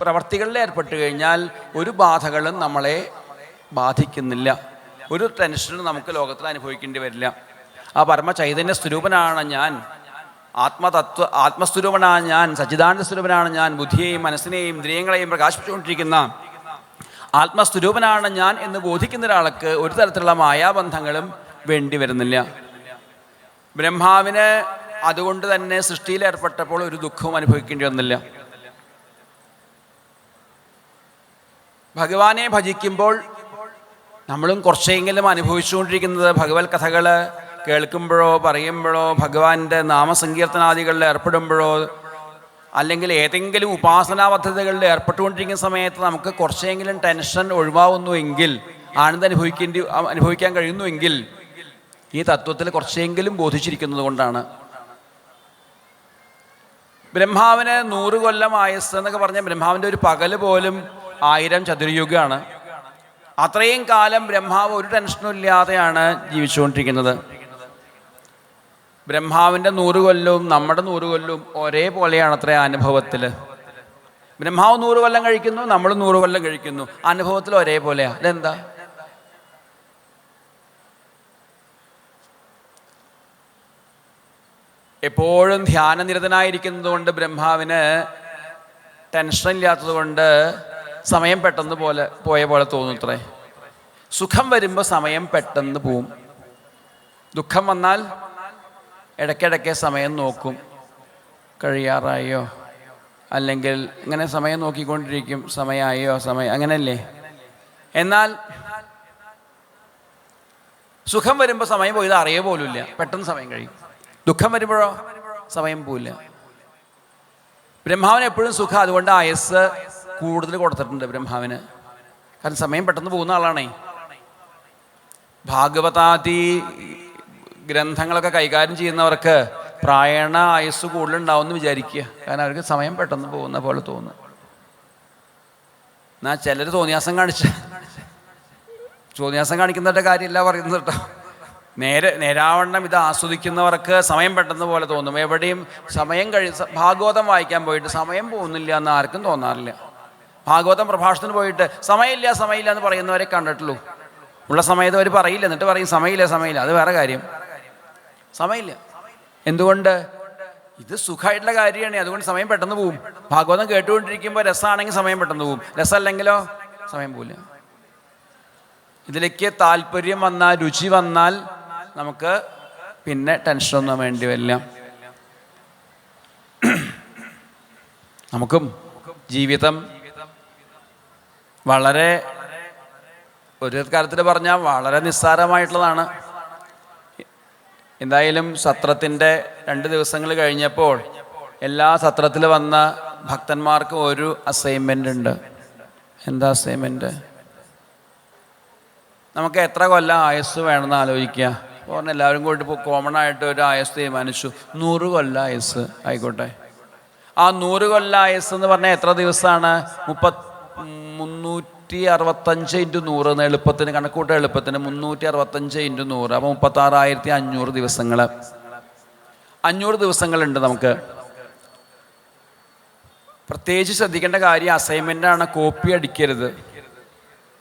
[SPEAKER 1] പ്രവർത്തികളിൽ ഏർപ്പെട്ട് കഴിഞ്ഞാൽ ഒരു ബാധകളും നമ്മളെ ബാധിക്കുന്നില്ല. ഒരു ടെൻഷനും നമുക്ക് ലോകത്തിൽ അനുഭവിക്കേണ്ടി വരില്ല. ആ പരമചൈതന്യ സ്വരൂപനാണ് ഞാൻ, ആത്മസ്വരൂപനാണ് ഞാൻ, സച്ചിദാനന്ദ സ്വരൂപനാണ് ഞാൻ, ബുദ്ധിയെയും മനസ്സിനെയും ഇന്ദ്രിയങ്ങളെയും പ്രകാശിപ്പിച്ചുകൊണ്ടിരിക്കുന്ന ആത്മസ്വരൂപനാണ് ഞാൻ എന്ന് ബോധിക്കുന്ന ഒരാൾക്ക് ഒരു തരത്തിലുള്ള മായാബന്ധങ്ങളും വേണ്ടി വരുന്നില്ല. ബ്രഹ്മാവിന് അതുകൊണ്ട് തന്നെ സൃഷ്ടിയിൽ ഏർപ്പെട്ടപ്പോൾ ഒരു ദുഃഖവും അനുഭവിക്കേണ്ടി വന്നില്ല. ഭഗവാനെ ഭജിക്കുമ്പോൾ നമ്മളും കുറച്ചെങ്കിലും അനുഭവിച്ചുകൊണ്ടിരിക്കുന്നത് ഭഗവത് കഥകൾ കേൾക്കുമ്പോഴോ പറയുമ്പോഴോ ഭഗവാന്റെ നാമസങ്കീർത്തനാദികളിൽ ഏർപ്പെടുമ്പോഴോ അല്ലെങ്കിൽ ഏതെങ്കിലും ഉപാസനാ പദ്ധതികളിൽ ഏർപ്പെട്ടുകൊണ്ടിരിക്കുന്ന സമയത്ത് നമുക്ക് കുറച്ചെങ്കിലും ടെൻഷൻ ഒഴിവാകുന്നുവെങ്കിൽ, ആനന്ദം അനുഭവിക്കാൻ കഴിയുന്നുവെങ്കിൽ ഈ തത്വത്തിൽ കുറച്ചെങ്കിലും ബോധിച്ചിരിക്കുന്നത് കൊണ്ടാണ്. ബ്രഹ്മാവിന് 100 കൊല്ലം ആയുസ് എന്നൊക്കെ പറഞ്ഞാൽ ബ്രഹ്മാവിൻ്റെ ഒരു പകല് പോലും 1000 ചതുരയുഗമാണ്. അത്രയും കാലം ബ്രഹ്മാവ് ഒരു ടെൻഷനും ഇല്ലാതെയാണ് ജീവിച്ചുകൊണ്ടിരിക്കുന്നത്. ബ്രഹ്മാവിൻ്റെ 100 കൊല്ലവും നമ്മുടെ 100 കൊല്ലവും ഒരേപോലെയാണ് അത്ര അനുഭവത്തിൽ. ബ്രഹ്മാവ് 100 കൊല്ലം കഴിക്കുന്നു, നമ്മൾ 100 കൊല്ലം കഴിക്കുന്നു, അനുഭവത്തിൽ ഒരേപോലെയാണ്. അതെന്താ? എപ്പോഴും ധ്യാനനിരതനായിരിക്കുന്നത് കൊണ്ട് ബ്രഹ്മാവിന് ടെൻഷൻ ഇല്ലാത്തത് കൊണ്ട് സമയം പെട്ടെന്ന് പോയ പോലെ തോന്നുത്രേ. സുഖം വരുമ്പോൾ സമയം പെട്ടെന്ന് പോവും. ദുഃഖം വന്നാൽ ഇടയ്ക്കിടയ്ക്ക് സമയം നോക്കും, കഴിയാറായോ, അല്ലെങ്കിൽ ഇങ്ങനെ സമയം നോക്കിക്കൊണ്ടിരിക്കും, സമയമായോ അങ്ങനെയല്ലേ. എന്നാൽ സുഖം വരുമ്പോൾ സമയം പോയത് അറിയ പോലുമില്ല, പെട്ടെന്ന് സമയം കഴിയും. ദുഃഖം വരുമ്പോഴോ സമയം പോവില്ല. ബ്രഹ്മാവിന് എപ്പോഴും സുഖം, അതുകൊണ്ട് ആയുസ് കൂടുതൽ കൊടുത്തിട്ടുണ്ട് ബ്രഹ്മാവിന്. കാരണം സമയം പെട്ടെന്ന് പോകുന്ന ആളാണേ. ഭാഗവതാദി ഗ്രന്ഥങ്ങളൊക്കെ കൈകാര്യം ചെയ്യുന്നവർക്ക് പ്രായണ ആയുസ് കൂടുതലുണ്ടാവും എന്ന് വിചാരിക്കുക. കാരണം അവർക്ക് സമയം പെട്ടെന്ന് പോകുന്ന പോലെ തോന്നുന്നു. എന്നാൽ ചിലർ തോന്നിയാസം കാണിക്കുന്നവരുടെ കാര്യമല്ല പറയുന്നത് കേട്ടോ. നേരാവണ്ണം ഇത് ആസ്വദിക്കുന്നവർക്ക് സമയം പെട്ടെന്ന് പോലെ തോന്നും. എവിടെയും സമയം ഭാഗവതം വായിക്കാൻ പോയിട്ട് സമയം പോകുന്നില്ല എന്ന് ആർക്കും തോന്നാറില്ല. ഭാഗവതം പ്രഭാഷണത്തിന് പോയിട്ട് സമയമില്ല എന്ന് പറയുന്നവരെ കണ്ടിട്ടുള്ളൂ. ഉള്ള സമയത്ത് അവർ പറയില്ല, എന്നിട്ട് പറയും സമയമില്ല. അത് വേറെ കാര്യം. സമയമില്ല. എന്തുകൊണ്ട്? ഇത് സുഖമായിട്ടുള്ള കാര്യമാണ്, അതുകൊണ്ട് സമയം പെട്ടെന്ന് പോവും. ഭാഗവതം കേട്ടുകൊണ്ടിരിക്കുമ്പോൾ രസമാണെങ്കിൽ സമയം പെട്ടെന്ന് പോവും, രസമല്ലെങ്കിലോ സമയം പോവില്ല. ഇതിലേക്ക് താല്പര്യം വന്നാൽ, രുചി വന്നാൽ നമുക്ക് പിന്നെ ടെൻഷനൊന്നും വേണ്ടി വരില്ല. നമുക്കും ജീവിതം വളരെ ഒരു കാര്യത്തിൽ പറഞ്ഞാൽ വളരെ നിസ്സാരമായിട്ടുള്ളതാണ്. എന്തായാലും സത്രത്തിൻ്റെ 2 ദിവസങ്ങൾ കഴിഞ്ഞപ്പോൾ എല്ലാ സത്രത്തിൽ വന്ന ഭക്തന്മാർക്കും ഒരു അസൈൻമെൻ്റ് ഉണ്ട്. എന്താ അസൈൻമെൻറ്റ്? നമുക്ക് എത്ര കൊല്ലം ആയുസ് വേണമെന്ന് ആലോചിക്കുക. പറഞ്ഞ എല്ലാവരും കൂടി ഇപ്പോൾ കോമൺ ആയിട്ട് ഒരു ആയസ് തീരുമാനിച്ചു, 100 കൊല്ലം ആയസ് ആയിക്കോട്ടെ. ആ 100 കൊല്ലം ആയസ് എന്ന് പറഞ്ഞാൽ എത്ര ദിവസമാണ്? 365 × 100 എന്ന് എളുപ്പത്തിന് കണക്കൂട്ട, എളുപ്പത്തിന് 365 × 100, അപ്പോൾ 36,500 ദിവസങ്ങൾ. 500 ദിവസങ്ങളുണ്ട് നമുക്ക്. പ്രത്യേകിച്ച് ശ്രദ്ധിക്കേണ്ട കാര്യം അസൈൻമെൻ്റാണ്, കോപ്പി അടിക്കരുത്.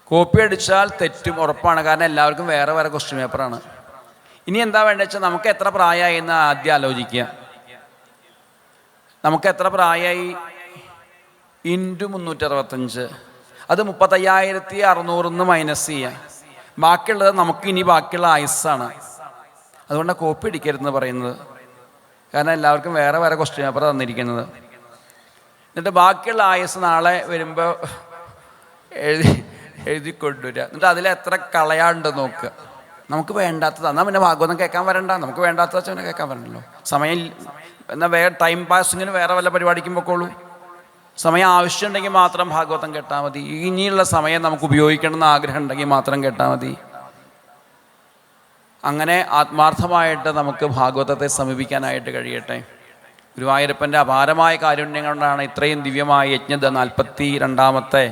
[SPEAKER 1] കോപ്പി അടിച്ചാൽ തെറ്റും ഉറപ്പാണ്. കാരണം എല്ലാവർക്കും വേറെ വേറെ ക്വസ്റ്റ്യൻ പേപ്പറാണ്. ഇനി എന്താ വേണ്ടത് വെച്ചാൽ നമുക്ക് എത്ര പ്രായമായി എന്ന് ആദ്യം ആലോചിക്കുക. നമുക്ക് എത്ര പ്രായമായി ഇൻറ്റു 365, അത് 35,600 മൈനസ് ചെയ്യുക. ബാക്കിയുള്ളത് നമുക്ക് ഇനി ബാക്കിയുള്ള ആയുസ്സാണ്. അതുകൊണ്ട് കോപ്പി അടിക്കരുതെന്ന് പറയുന്നത്. കാരണം എല്ലാവർക്കും വേറെ വേറെ ക്വസ്റ്റ്യൻ പേപ്പർ തന്നിരിക്കുന്നത്. എന്നിട്ട് ബാക്കിയുള്ള ആയുസ് നാളെ വരുമ്പോൾ എഴുതി കൊണ്ടുവരിക. എന്നിട്ട് അതിൽ എത്ര കളയാണ്ട് നോക്കുക. നമുക്ക് വേണ്ടാത്തത് എന്നാൽ പിന്നെ ഭാഗവതം കേൾക്കാൻ വരണ്ട. നമുക്ക് വേണ്ടാത്ത വെച്ചാൽ പിന്നെ കേൾക്കാൻ വരണ്ടല്ലോ. സമയം എന്നാൽ വേറെ ടൈം പാസിങ്ങിന് വേറെ വല്ല പരിപാടിക്കും പൊക്കോളൂ. സമയം ആവശ്യമുണ്ടെങ്കിൽ മാത്രം ഭാഗവതം കേട്ടാൽ മതി. ഇനിയുള്ള സമയം നമുക്ക് ഉപയോഗിക്കണമെന്ന് ആഗ്രഹം ഉണ്ടെങ്കിൽ മാത്രം കേട്ടാൽ മതി. അങ്ങനെ ആത്മാർത്ഥമായിട്ട് നമുക്ക് ഭാഗവതത്തെ സമീപിക്കാനായിട്ട് കഴിയട്ടെ. ഗുരുവായൂരപ്പൻ്റെ അപാരമായ കാരുണ്യം കൊണ്ടാണ് ഇത്രയും ദിവ്യമായ യജ്ഞത 42ാമത്തെ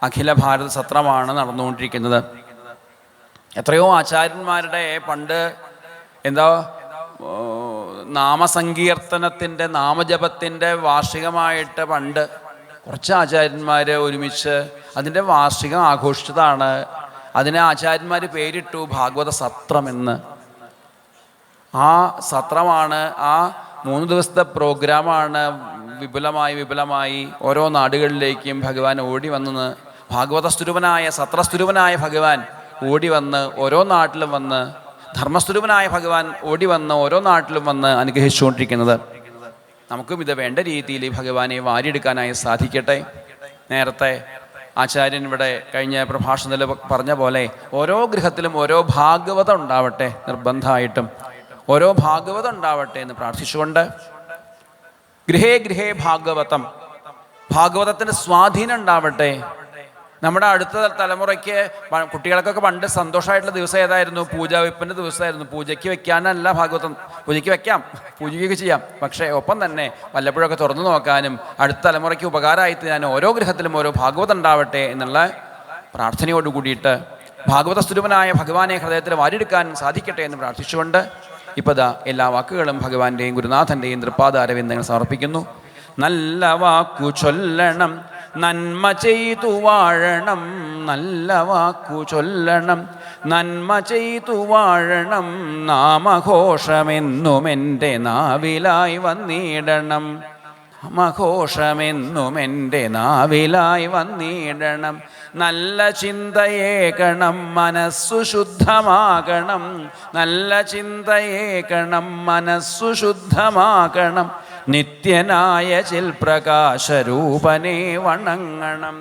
[SPEAKER 1] അഖില ഭാരത സത്രമാണ് നടന്നുകൊണ്ടിരിക്കുന്നത്. എത്രയോ ആചാര്യന്മാരുടെ പണ്ട് നാമസങ്കീർത്തനത്തിൻ്റെ, നാമജപത്തിൻ്റെ വാർഷികമായിട്ട് പണ്ട് കുറച്ച് ആചാര്യന്മാർ ഒരുമിച്ച് അതിൻ്റെ വാർഷികം ആഘോഷിച്ചതാണ്. അതിന് ആചാര്യന്മാർ പേരിട്ടു ഭാഗവത സത്രമെന്ന്. ആ സത്രമാണ്, ആ 3 ദിവസത്തെ പ്രോഗ്രാമാണ് വിപുലമായി ഓരോ നാടുകളിലേക്കും ഭഗവാൻ ഓടി വന്ന്, ഭാഗവത സ്വരൂപനായ സത്രസ്വരൂപനായ ഭഗവാൻ ഓടി വന്ന് ഓരോ നാട്ടിലും വന്ന്, ധർമ്മസ്വരൂപനായ ഭഗവാൻ ഓടി വന്ന് ഓരോ നാട്ടിലും വന്ന് അനുഗ്രഹിച്ചുകൊണ്ടിരിക്കുന്നത്. നമുക്കും ഇത് വേണ്ട രീതിയിൽ ഭഗവാനെ വാരിയെടുക്കാനായി സാധിക്കട്ടെ. നേരത്തെ ആചാര്യൻ ഇവിടെ കഴിഞ്ഞ പ്രഭാഷണത്തിൽ പറഞ്ഞ പോലെ ഓരോ ഗൃഹത്തിലും ഓരോ ഭാഗവതം ഉണ്ടാവട്ടെ, നിർബന്ധമായിട്ടും ഓരോ ഭാഗവതം ഉണ്ടാവട്ടെ എന്ന് പ്രാർത്ഥിച്ചുകൊണ്ട്, ഗൃഹേ ഗൃഹേ ഭാഗവതം, ഭാഗവതത്തിൻ്റെ സ്വാധീനം ഉണ്ടാവട്ടെ. നമ്മുടെ അടുത്ത തലമുറയ്ക്ക്, കുട്ടികൾക്കൊക്കെ പണ്ട് സന്തോഷമായിട്ടുള്ള ദിവസം ഏതായിരുന്നു? പൂജാ വെപ്പിൻ്റെ ദിവസമായിരുന്നു. പൂജയ്ക്ക് വെക്കാനല്ല ഭാഗവതം, പൂജയ്ക്ക് വെക്കാം, പൂജയ്ക്ക് ചെയ്യാം, പക്ഷേ ഒപ്പം തന്നെ വല്ലപ്പോഴൊക്കെ തുറന്നു നോക്കാനും അടുത്ത തലമുറയ്ക്ക് ഉപകാരമായി തീരാനും ഓരോ ഗൃഹത്തിലും ഓരോ ഭാഗവതം ഉണ്ടാവട്ടെ എന്നുള്ള പ്രാർത്ഥനയോട് കൂടിയിട്ട് ഭാഗവത സ്വരൂപനായ ഭഗവാനെ ഹൃദയത്തിൽ വാരിയെടുക്കാൻ സാധിക്കട്ടെ എന്ന് പ്രാർത്ഥിച്ചുകൊണ്ട് ഇപ്പോൾ എല്ലാ വാക്കുകളും ഭഗവാന്റെയും ഗുരുനാഥൻ്റെയും തൃപ്പാദാരവിന്ദങ്ങൾ സമർപ്പിക്കുന്നു. നല്ല വാക്കു ചൊല്ലണം, നന്മ ചെയ്തു വാഴണം, നല്ല വാക്കു ചൊല്ലണം, നന്മ ചെയ്തു വാഴണം, നാമഘോഷമെന്നും എൻ്റെ നാവിലായി വന്നിടണം, നാമഘോഷമെന്നും എൻ്റെ നാവിലായി വന്നിടണം. നല്ല ചിന്തയേകണം, മനസ്സു ശുദ്ധമാകണം, നല്ല ചിന്തയേകണം, മനസ്സു ശുദ്ധമാകണം, നിത്യനായ ചിൽപ്രകാശരൂപനെ വണങ്ങണം,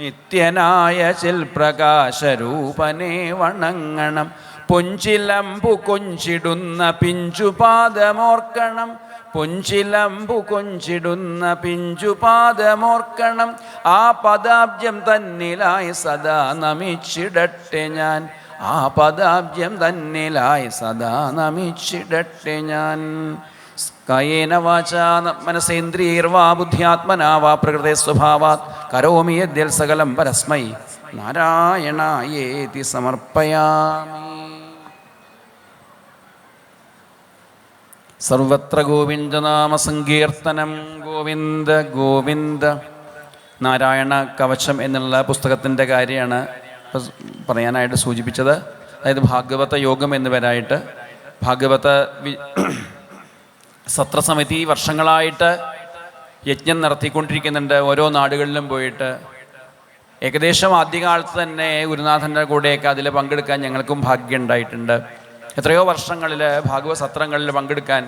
[SPEAKER 1] നിത്യനായ ചിൽപ്രകാശരൂപനെ വണങ്ങണം. പൊഞ്ചിലമ്പു കൊഞ്ചിടുന്ന പിഞ്ചുപാദമോർക്കണം, പൊഞ്ചിലമ്പു കൊഞ്ചിടുന്ന പിഞ്ചുപാദമോർക്കണം, ആ പദാബ്ജം തന്നിലായി സദാ നമിച്ചിടട്ടെ ഞാൻ, ആ പദാബ്ജം തന്നിലായി സദാ നമിച്ചിടട്ടെ ഞാൻ. കായേന വാചാ മനസേന്ദ്രിയൈർവാ ബുദ്ധ്യാത്മനാ വാ പ്രകൃതേ സ്വഭാവാത് കരോമി യദ്യൽ സകലം പരസ്മൈ നാരായണായേതി സമർപ്പയാമി. സർവത്ര ഗോവിന്ദനാമ സങ്കീർത്തനം, ഗോവിന്ദ ഗോവിന്ദ. നാരായണ കവചം എന്നുള്ള പുസ്തകത്തിൻ്റെ കാര്യമാണ് പറയാനായിട്ട് സൂചിപ്പിച്ചത്. അതായത് ഭാഗവത യോഗം എന്നിവരായിട്ട് ഭാഗവത സത്രസമിതി വർഷങ്ങളായിട്ട് യജ്ഞം നടത്തിക്കൊണ്ടിരിക്കുന്നുണ്ട്. ഓരോ നാടുകളിലും പോയിട്ട് ഏകദേശം ആദ്യകാലത്ത് തന്നെ ഗുരുനാഥൻ്റെ കൂടെയൊക്കെ അതിൽ പങ്കെടുക്കാൻ ഞങ്ങൾക്കും ഭാഗ്യം ഉണ്ടായിട്ടുണ്ട്. എത്രയോ വർഷങ്ങളിൽ ഭാഗവത സത്രങ്ങളിൽ പങ്കെടുക്കാൻ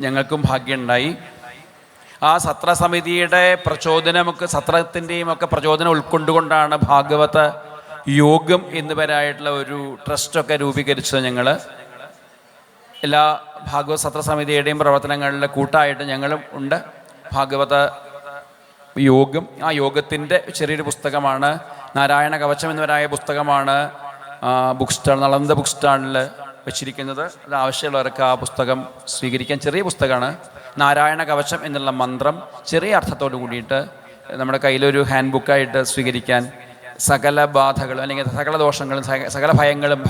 [SPEAKER 1] ഞങ്ങൾക്കും ഭാഗ്യമുണ്ടായി. ആ സത്രസമിതിയുടെ പ്രചോദനമൊക്കെ, സത്രത്തിൻ്റെയും ഒക്കെ പ്രചോദനം ഉൾക്കൊണ്ടുകൊണ്ടാണ് ഭാഗവത യോഗം എന്നിവരായിട്ടുള്ള ഒരു ട്രസ്റ്റൊക്കെ രൂപീകരിച്ചത്. ഞങ്ങൾ എല്ലാ ഭാഗവത സത്രസമിതിയുടെയും പ്രവർത്തനങ്ങളിൽ കൂട്ടായിട്ട് ഞങ്ങളും ഉണ്ട്. ഭാഗവത യോഗം, ആ യോഗത്തിൻ്റെ ചെറിയൊരു പുസ്തകമാണ് നാരായണ കവചം എന്നിവരായ പുസ്തകമാണ് ബുക്ക് സ്റ്റാൾ, നളന്ദ ബുക്ക് സ്റ്റാളിൽ വെച്ചിരിക്കുന്നത്. അത് ആവശ്യമുള്ളവർക്ക് ആ പുസ്തകം സ്വീകരിക്കാൻ. ചെറിയ പുസ്തകമാണ്. നാരായണ കവചം എന്നുള്ള മന്ത്രം ചെറിയ അർത്ഥത്തോട് കൂടിയിട്ട് നമ്മുടെ കയ്യിലൊരു ഹാൻഡ് ബുക്കായിട്ട് സ്വീകരിക്കാൻ, സകല ബാധകളും അല്ലെങ്കിൽ സകല ദോഷങ്ങളും സകല ഭയങ്ങളും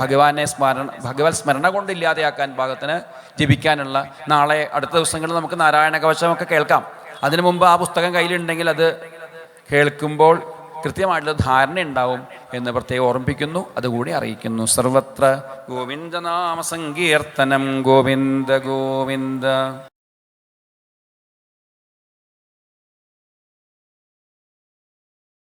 [SPEAKER 1] ഭഗവത് സ്മരണ കൊണ്ട് ഇല്ലാതെയാക്കാൻ പാകത്തിന് ജപിക്കാനുള്ള, നാളെ അടുത്ത ദിവസങ്ങളിൽ നമുക്ക് നാരായണ കവചമൊക്കെ കേൾക്കാം. അതിനു മുമ്പ് ആ പുസ്തകം കയ്യിലുണ്ടെങ്കിൽ അത് കേൾക്കുമ്പോൾ കൃത്യമായിട്ടുള്ള ധാരണ ഉണ്ടാവും എന്ന് പ്രത്യേകം ഓർമ്മിപ്പിക്കുന്നു, അതുകൂടി അറിയിക്കുന്നു. സർവത്ര ഗോവിന്ദനാമ സങ്കീർത്തനം. ഗോവിന്ദ ഗോവിന്ദ.